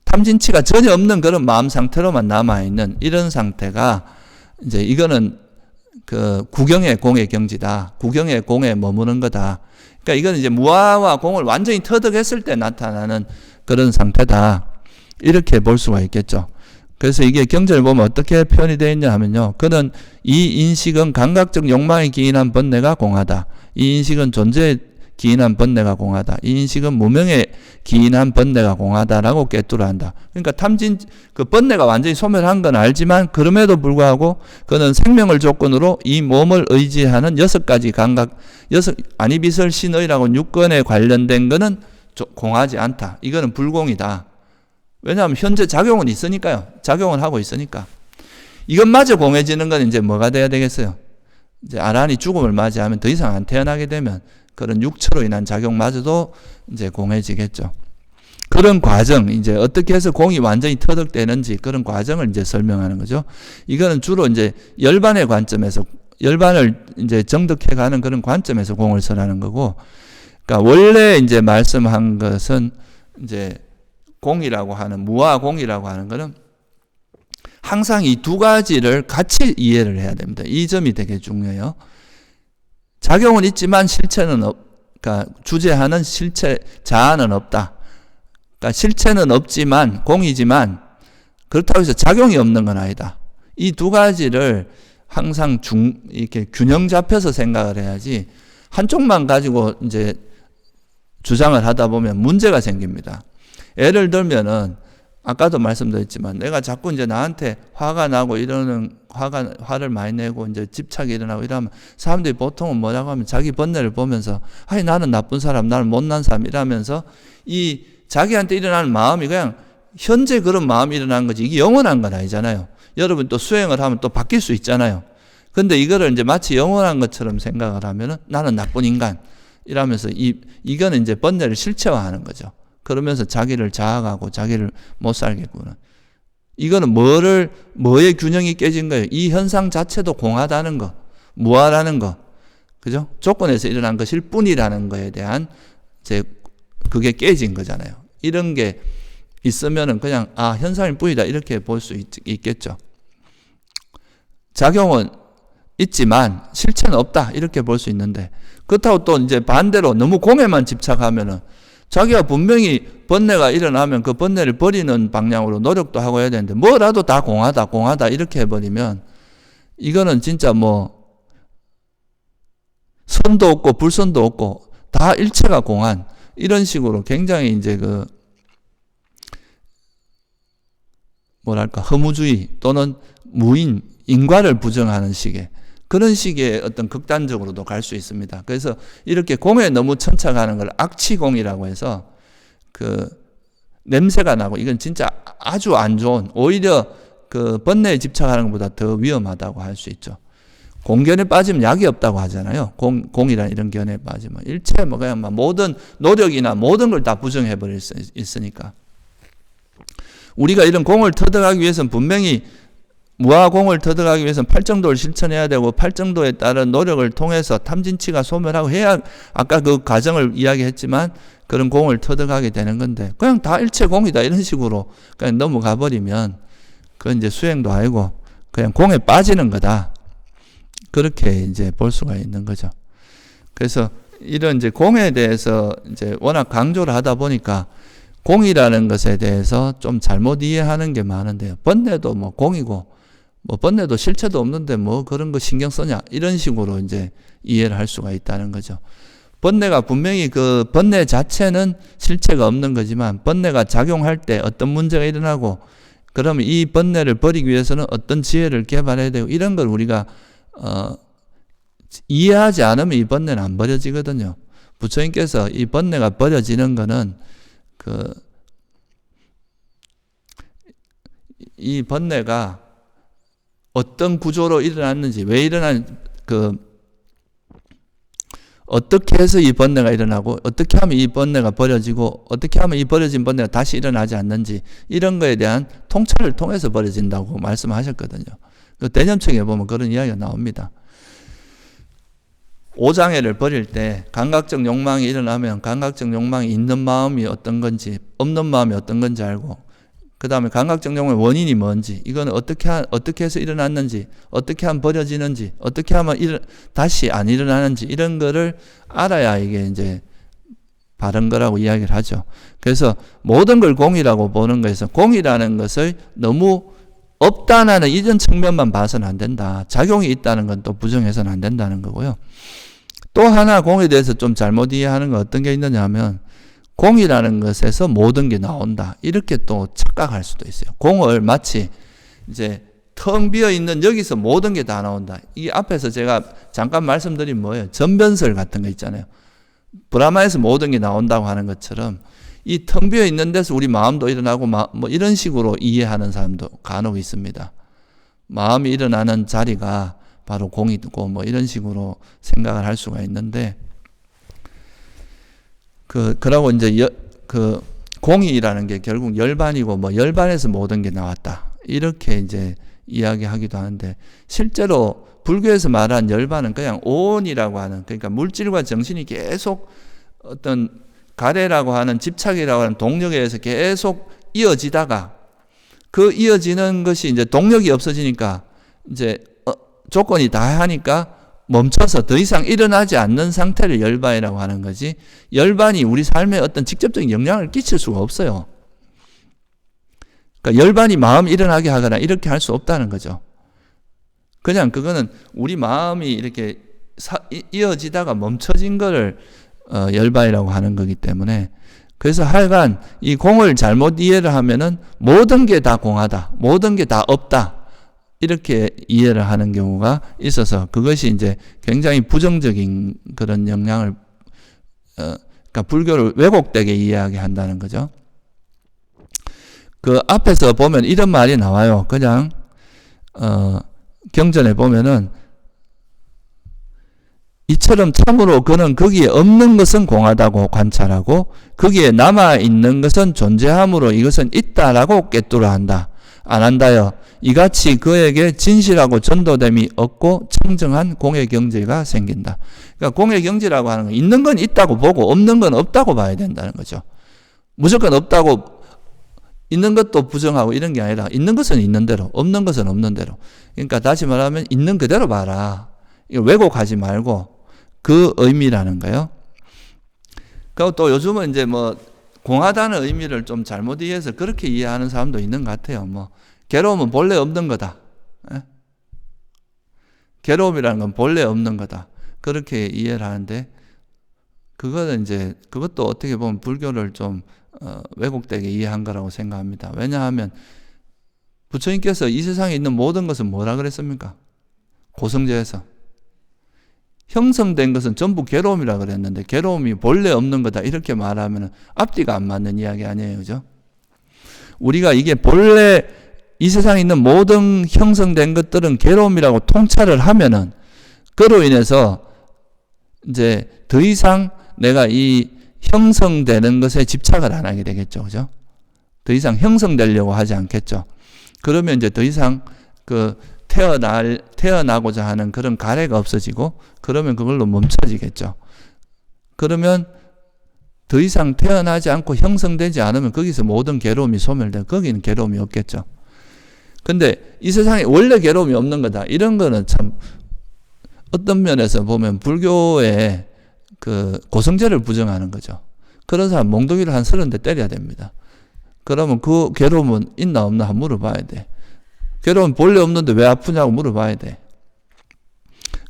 A: 탐진치가 전혀 없는 그런 마음 상태로만 남아있는 이런 상태가 이제 이거는 그 구경의 공의 경지다. 구경의 공에 머무는 거다. 그러니까 이건 이제 무아와 공을 완전히 터득했을 때 나타나는 그런 상태다. 이렇게 볼 수가 있겠죠. 그래서 이게 경전을 보면 어떻게 표현이 되어 있냐 하면요. 그는 이 인식은 감각적 욕망에 기인한 번뇌가 공하다. 이 인식은 존재에 기인한 번뇌가 공하다. 이 인식은 무명에 기인한 번뇌가 공하다라고 꿰뚫어한다. 그러니까 그 번뇌가 완전히 소멸한 건 알지만 그럼에도 불구하고 그는 생명을 조건으로 이 몸을 의지하는 6가지 감각, 아니비설 신의라고 육건에 관련된 거는 공하지 않다. 이거는 불공이다. 왜냐하면 현재 작용은 있으니까요. 작용을 하고 있으니까. 이것마저 공해지는 건 이제 뭐가 돼야 되겠어요? 이제 아라한이 죽음을 맞이하면 더 이상 안 태어나게 되면 그런 육처로 인한 작용마저도 이제 공해지겠죠. 그런 과정, 이제 어떻게 해서 공이 완전히 터득되는지 그런 과정을 이제 설명하는 거죠. 이거는 주로 이제 열반의 관점에서, 열반을 이제 정득해가는 그런 관점에서 공을 설하는 거고, 그러니까 원래 이제 말씀한 것은 이제 공이라고 하는, 무아 공이라고 하는 거는 항상 이 두 가지를 같이 이해를 해야 됩니다. 이 점이 되게 중요해요. 작용은 있지만 실체는 그러니까 주재하는 실체, 자아는 없다. 그러니까 실체는 없지만, 공이지만, 그렇다고 해서 작용이 없는 건 아니다. 이 두 가지를 항상 이렇게 균형 잡혀서 생각을 해야지, 한쪽만 가지고 이제 주장을 하다 보면 문제가 생깁니다. 예를 들면은, 아까도 말씀드렸지만, 내가 자꾸 이제 나한테 화가 나고 이러는, 화를 많이 내고 이제 집착이 일어나고 이러면 사람들이 보통은 뭐라고 하면 자기 번뇌를 보면서, 아니, 나는 나쁜 사람, 나는 못난 사람 이러면서 이 자기한테 일어나는 마음이 그냥 현재 그런 마음이 일어나는 거지, 이게 영원한 건 아니잖아요. 여러분 또 수행을 하면 또 바뀔 수 있잖아요. 근데 이거를 이제 마치 영원한 것처럼 생각을 하면은 나는 나쁜 인간 이러면서 이거는 이제 번뇌를 실체화하는 거죠. 그러면서 자기를 자학하고 자기를 못 살게 구는. 이거는 뭐의 균형이 깨진 거예요? 이 현상 자체도 공하다는 거, 무아라는 거, 그죠? 조건에서 일어난 것일 뿐이라는 거에 대한 그게 깨진 거잖아요. 이런 게 있으면은 그냥 현상일 뿐이다 이렇게 볼 수 있겠죠. 작용은 있지만 실체는 없다 이렇게 볼 수 있는데, 그렇다고 또 이제 반대로 너무 공해만 집착하면은 자기가 분명히 번뇌가 일어나면 그 번뇌를 버리는 방향으로 노력도 하고 해야 되는데 뭐라도 다 공하다 이렇게 해버리면 이거는 진짜 뭐 선도 없고 불선도 없고 다 일체가 공한 이런 식으로 굉장히 이제 그 뭐랄까 허무주의 또는 무인 인과를 부정하는 식의 그런 식의 어떤 극단적으로도 갈 수 있습니다. 그래서 이렇게 공에 너무 천착하는 걸 악취공이라고 해서 그 냄새가 나고 이건 진짜 아주 안 좋은, 오히려 그 번뇌에 집착하는 것보다 더 위험하다고 할 수 있죠. 공견에 빠지면 약이 없다고 하잖아요. 공이란 이런 견에 빠지면 일체 뭐 그냥 모든 노력이나 모든 걸 다 부정해 버릴 수 있으니까. 우리가 이런 공을 터득하기 위해서는 분명히 무아공을 터득하기 위해서는 팔정도를 실천해야 되고 팔정도에 따른 노력을 통해서 탐진치가 소멸하고 해야 아까 그 과정을 이야기했지만 그런 공을 터득하게 되는 건데, 그냥 다 일체 공이다 이런 식으로 그냥 넘어가 버리면 그건 이제 수행도 아니고 그냥 공에 빠지는 거다. 그렇게 이제 볼 수가 있는 거죠. 그래서 이런 이제 공에 대해서 이제 워낙 강조를 하다 보니까 공이라는 것에 대해서 좀 잘못 이해하는 게 많은데요. 번뇌도 뭐 공이고 뭐 번뇌도 실체도 없는데 뭐 그런 거 신경 쓰냐 이런 식으로 이제 이해를 할 수가 있다는 거죠. 번뇌가 분명히 그 번뇌 자체는 실체가 없는 거지만 번뇌가 작용할 때 어떤 문제가 일어나고 그러면 이 번뇌를 버리기 위해서는 어떤 지혜를 개발해야 되고 이런 걸 우리가 이해하지 않으면 이 번뇌는 안 버려지거든요. 부처님께서 이 번뇌가 버려지는 거는 이 번뇌가 어떤 구조로 일어났는지, 왜 어떻게 해서 이 번뇌가 일어나고, 어떻게 하면 이 번뇌가 버려지고, 어떻게 하면 이 버려진 번뇌가 다시 일어나지 않는지, 이런 거에 대한 통찰을 통해서 버려진다고 말씀하셨거든요. 대념청에 보면 그런 이야기가 나옵니다. 오장애를 버릴 때 감각적 욕망이 일어나면 감각적 욕망이 있는 마음이 어떤 건지 없는 마음이 어떤 건지 알고, 그 다음에 감각적 욕망의 원인이 뭔지, 이거는 어떻게 해서 일어났는지, 어떻게 하면 버려지는지, 어떻게 하면 다시 안 일어나는지 이런 거를 알아야 이게 이제 바른 거라고 이야기를 하죠. 그래서 모든 걸 공이라고 보는 거에서 공이라는 것을 너무 없다는 이전 측면만 봐서는 안 된다. 작용이 있다는 건 또 부정해서는 안 된다는 거고요. 또 하나 공에 대해서 좀 잘못 이해하는 건 어떤 게 있느냐 하면 공이라는 것에서 모든 게 나온다. 이렇게 또 착각할 수도 있어요. 공을 마치 이제 텅 비어 있는 여기서 모든 게 다 나온다. 이 앞에서 제가 잠깐 말씀드린 뭐예요? 전변설 같은 거 있잖아요. 브라마에서 모든 게 나온다고 하는 것처럼 이 텅 비어 있는 데서 우리 마음도 일어나고 뭐 이런 식으로 이해하는 사람도 간혹 있습니다. 마음이 일어나는 자리가 바로 공이고 뭐 이런 식으로 생각을 할 수가 있는데, 그러고 이제 공이라는 게 결국 열반이고 뭐 열반에서 모든 게 나왔다. 이렇게 이제 이야기하기도 하는데, 실제로 불교에서 말한 열반은 그냥 오온이라고 하는, 그러니까 물질과 정신이 계속 어떤 가래라고 하는 집착이라고 하는 동력에 의해서 계속 이어지다가 그 이어지는 것이 이제 동력이 없어지니까 이제 조건이 다 하니까 멈춰서 더 이상 일어나지 않는 상태를 열반이라고 하는 거지, 열반이 우리 삶에 어떤 직접적인 영향을 끼칠 수가 없어요. 그러니까 열반이 마음 일어나게 하거나 이렇게 할 수 없다는 거죠. 그냥 그거는 우리 마음이 이렇게 이어지다가 멈춰진 거를 열반이라고 하는 거기 때문에, 그래서 하여간 이 공을 잘못 이해를 하면은 모든 게 다 공하다, 모든 게 다 없다, 이렇게 이해를 하는 경우가 있어서 그것이 이제 굉장히 부정적인 그런 영향을, 그러니까 불교를 왜곡되게 이해하게 한다는 거죠. 그 앞에서 보면 이런 말이 나와요. 그냥, 경전에 보면은 이처럼 참으로 그는 거기에 없는 것은 공하다고 관찰하고 거기에 남아있는 것은 존재함으로 이것은 있다라고 꿰뚫어 한다. 안 한다여. 이같이 그에게 진실하고 전도됨이 없고 청정한 공의 경지가 생긴다. 그러니까 공의 경지라고 하는 건 있는 건 있다고 보고 없는 건 없다고 봐야 된다는 거죠. 무조건 없다고 있는 것도 부정하고 이런 게 아니라 있는 것은 있는 대로, 없는 것은 없는 대로. 그러니까 다시 말하면 있는 그대로 봐라. 이거 왜곡하지 말고 그 의미라는 거예요. 그리고 또 요즘은 이제 뭐 공하다는 의미를 좀 잘못 이해해서 그렇게 이해하는 사람도 있는 것 같아요. 뭐 괴로움은 본래 없는 거다. 예? 괴로움이라는 건 본래 없는 거다. 그렇게 이해를 하는데 그거는 이제 그것도 어떻게 보면 불교를 좀 왜곡되게 이해한 거라고 생각합니다. 왜냐하면 부처님께서 이 세상에 있는 모든 것은 뭐라 그랬습니까? 고성제에서 형성된 것은 전부 괴로움이라 그랬는데 괴로움이 본래 없는 거다 이렇게 말하면 앞뒤가 안 맞는 이야기 아니에요, 그죠? 우리가 이게 본래 이 세상에 있는 모든 형성된 것들은 괴로움이라고 통찰을 하면은 그로 인해서 이제 더 이상 내가 이 형성되는 것에 집착을 안 하게 되겠죠, 그죠? 더 이상 형성되려고 하지 않겠죠. 그러면 이제 더 이상 그 태어나고자 하는 그런 가래가 없어지고 그러면 그걸로 멈춰지겠죠. 그러면 더 이상 태어나지 않고 형성되지 않으면 거기서 모든 괴로움이 소멸되고 거기는 괴로움이 없겠죠. 근데 이 세상에 원래 괴로움이 없는 거다. 이런 거는 참 어떤 면에서 보면 불교의 그 고성제를 부정하는 거죠. 그런 사람 몽둥이를 한 30대 때려야 됩니다. 그러면 그 괴로움은 있나 없나 한번 물어봐야 돼. 괴로움은 본래 없는데 왜 아프냐고 물어봐야 돼.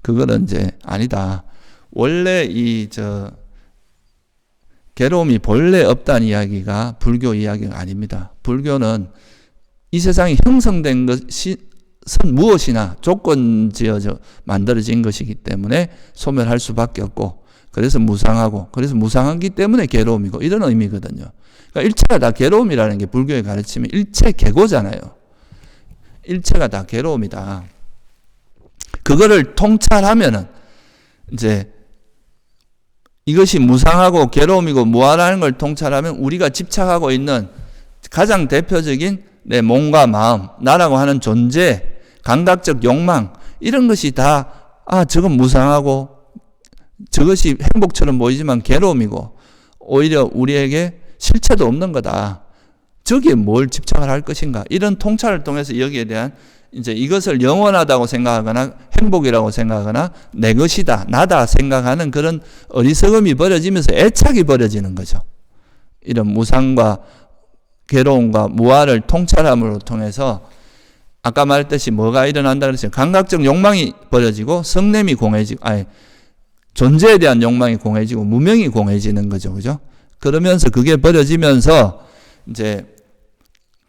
A: 그거는 이제 아니다. 원래 괴로움이 본래 없다는 이야기가 불교 이야기가 아닙니다. 불교는 이 세상이 형성된 것이 무엇이나 조건지어져 만들어진 것이기 때문에 소멸할 수밖에 없고 그래서 무상하고 그래서 무상하기 때문에 괴로움이고 이런 의미거든요. 그러니까 일체가 다 괴로움이라는 게 불교의 가르침이 일체 괴고잖아요. 일체가 다 괴로움이다. 그거를 통찰하면은 이제 이것이 무상하고 괴로움이고 무한하는 걸 통찰하면 우리가 집착하고 있는 가장 대표적인 내 몸과 마음, 나라고 하는 존재, 감각적 욕망 이런 것이 다 저건 무상하고 저것이 행복처럼 보이지만 괴로움이고 오히려 우리에게 실체도 없는 거다. 저기에 뭘 집착을 할 것인가? 이런 통찰을 통해서 여기에 대한 이제 이것을 영원하다고 생각하거나 행복이라고 생각하거나 내 것이다, 나다 생각하는 그런 어리석음이 벌어지면서 애착이 벌어지는 거죠. 이런 무상과 괴로움과 무아를 통찰함으로 통해서 아까 말했듯이 뭐가 일어난다 그랬어요. 감각적 욕망이 벌어지고 성냄이 공해지고, 존재에 대한 욕망이 공해지고 무명이 공해지는 거죠, 그죠? 그러면서 그게 벌어지면서 이제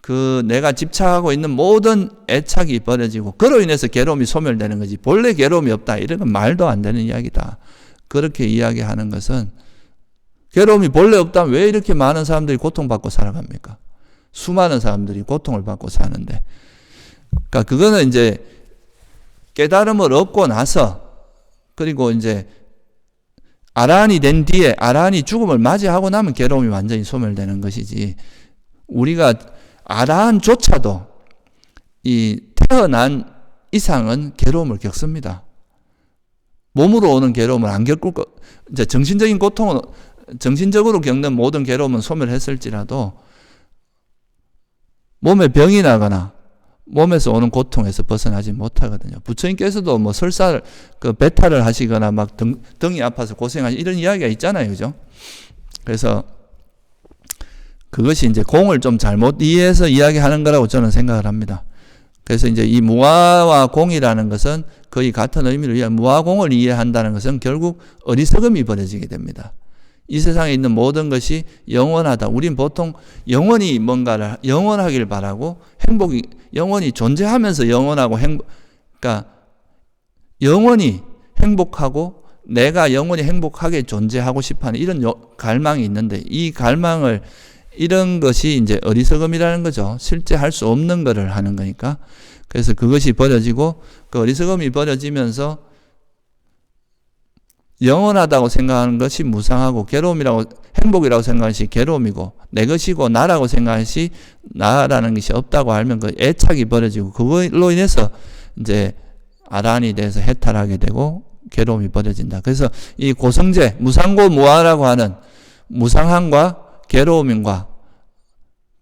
A: 그 내가 집착하고 있는 모든 애착이 벌어지고 그로 인해서 괴로움이 소멸되는 거지 본래 괴로움이 없다 이런 건 말도 안 되는 이야기다. 그렇게 이야기하는 것은 괴로움이 본래 없다면 왜 이렇게 많은 사람들이 고통받고 살아갑니까? 수많은 사람들이 고통을 받고 사는데 그러니까 그거는 이제 깨달음을 얻고 나서 그리고 이제 아라한이 된 뒤에 아라한이 죽음을 맞이하고 나면 괴로움이 완전히 소멸되는 것이지 우리가 아라한조차도 이 태어난 이상은 괴로움을 겪습니다. 몸으로 오는 괴로움을 안 겪을 거, 이제 정신적인 고통은, 정신적으로 겪는 모든 괴로움은 소멸했을지라도 몸에 병이 나거나 몸에서 오는 고통에서 벗어나지 못하거든요. 부처님께서도 뭐 설사를, 배탈을 하시거나 막 등이 아파서 고생하시 이런 이야기가 있잖아요. 그죠? 그래서 그것이 이제 공을 좀 잘못 이해해서 이야기하는 거라고 저는 생각을 합니다. 그래서 이제 이 무아와 공이라는 것은 거의 같은 의미로 이해, 무아공을 이해한다는 것은 결국 어리석음이 벌어지게 됩니다. 이 세상에 있는 모든 것이 영원하다. 우린 보통 영원히 뭔가를 영원하길 바라고 행복이 영원히 존재하면서 영원하고 그러니까 영원히 행복하고 내가 영원히 행복하게 존재하고 싶어하는 이런 갈망이 있는데 이 갈망을 이런 것이 이제 어리석음이라는 거죠. 실제 할 수 없는 거를 하는 거니까. 그래서 그것이 벌어지고 그 어리석음이 벌어지면서 영원하다고 생각하는 것이 무상하고 괴로움이라고 행복이라고 생각하는 것이 괴로움이고 내 것이고 나라고 생각하는 것이 나라는 것이 없다고 알면 그 애착이 벌어지고 그걸로 인해서 이제 아란이 돼서 해탈하게 되고 괴로움이 벌어진다. 그래서 이 고성제 무상고 무아라고 하는 무상함과 괴로움과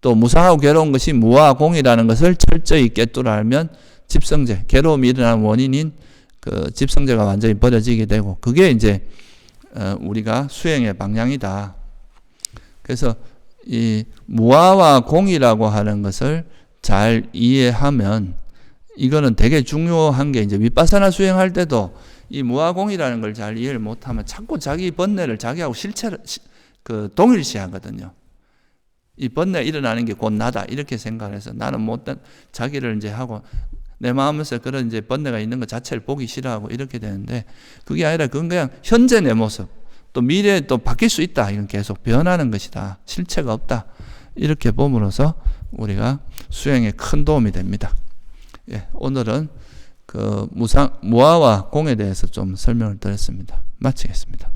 A: 또 무상하고 괴로운 것이 무와 공이라는 것을 철저히 깨뚫어 알면 집성제, 괴로움이 일어나는 원인인 그 집성제가 완전히 버려지게 되고, 그게 이제 우리가 수행의 방향이다. 그래서 이 무아와 공이라고 하는 것을 잘 이해하면, 이거는 되게 중요한 게, 이제 윗바사나 수행할 때도 이 무아공이라는 걸 잘 이해를 못하면 자꾸 자기 번뇌를 자기하고 실체를 동일시하거든요. 이 번뇌 일어나는 게 곧 나다 이렇게 생각해서 나는 못된 자기를 이제 하고 내 마음에서 그런 이제 번뇌가 있는 것 자체를 보기 싫어하고 이렇게 되는데, 그게 아니라 그건 그냥 현재 내 모습, 또 미래에 또 바뀔 수 있다, 이건 계속 변하는 것이다, 실체가 없다, 이렇게 봄으로써 우리가 수행에 큰 도움이 됩니다. 예, 오늘은 그 무아와 공에 대해서 좀 설명을 드렸습니다. 마치겠습니다.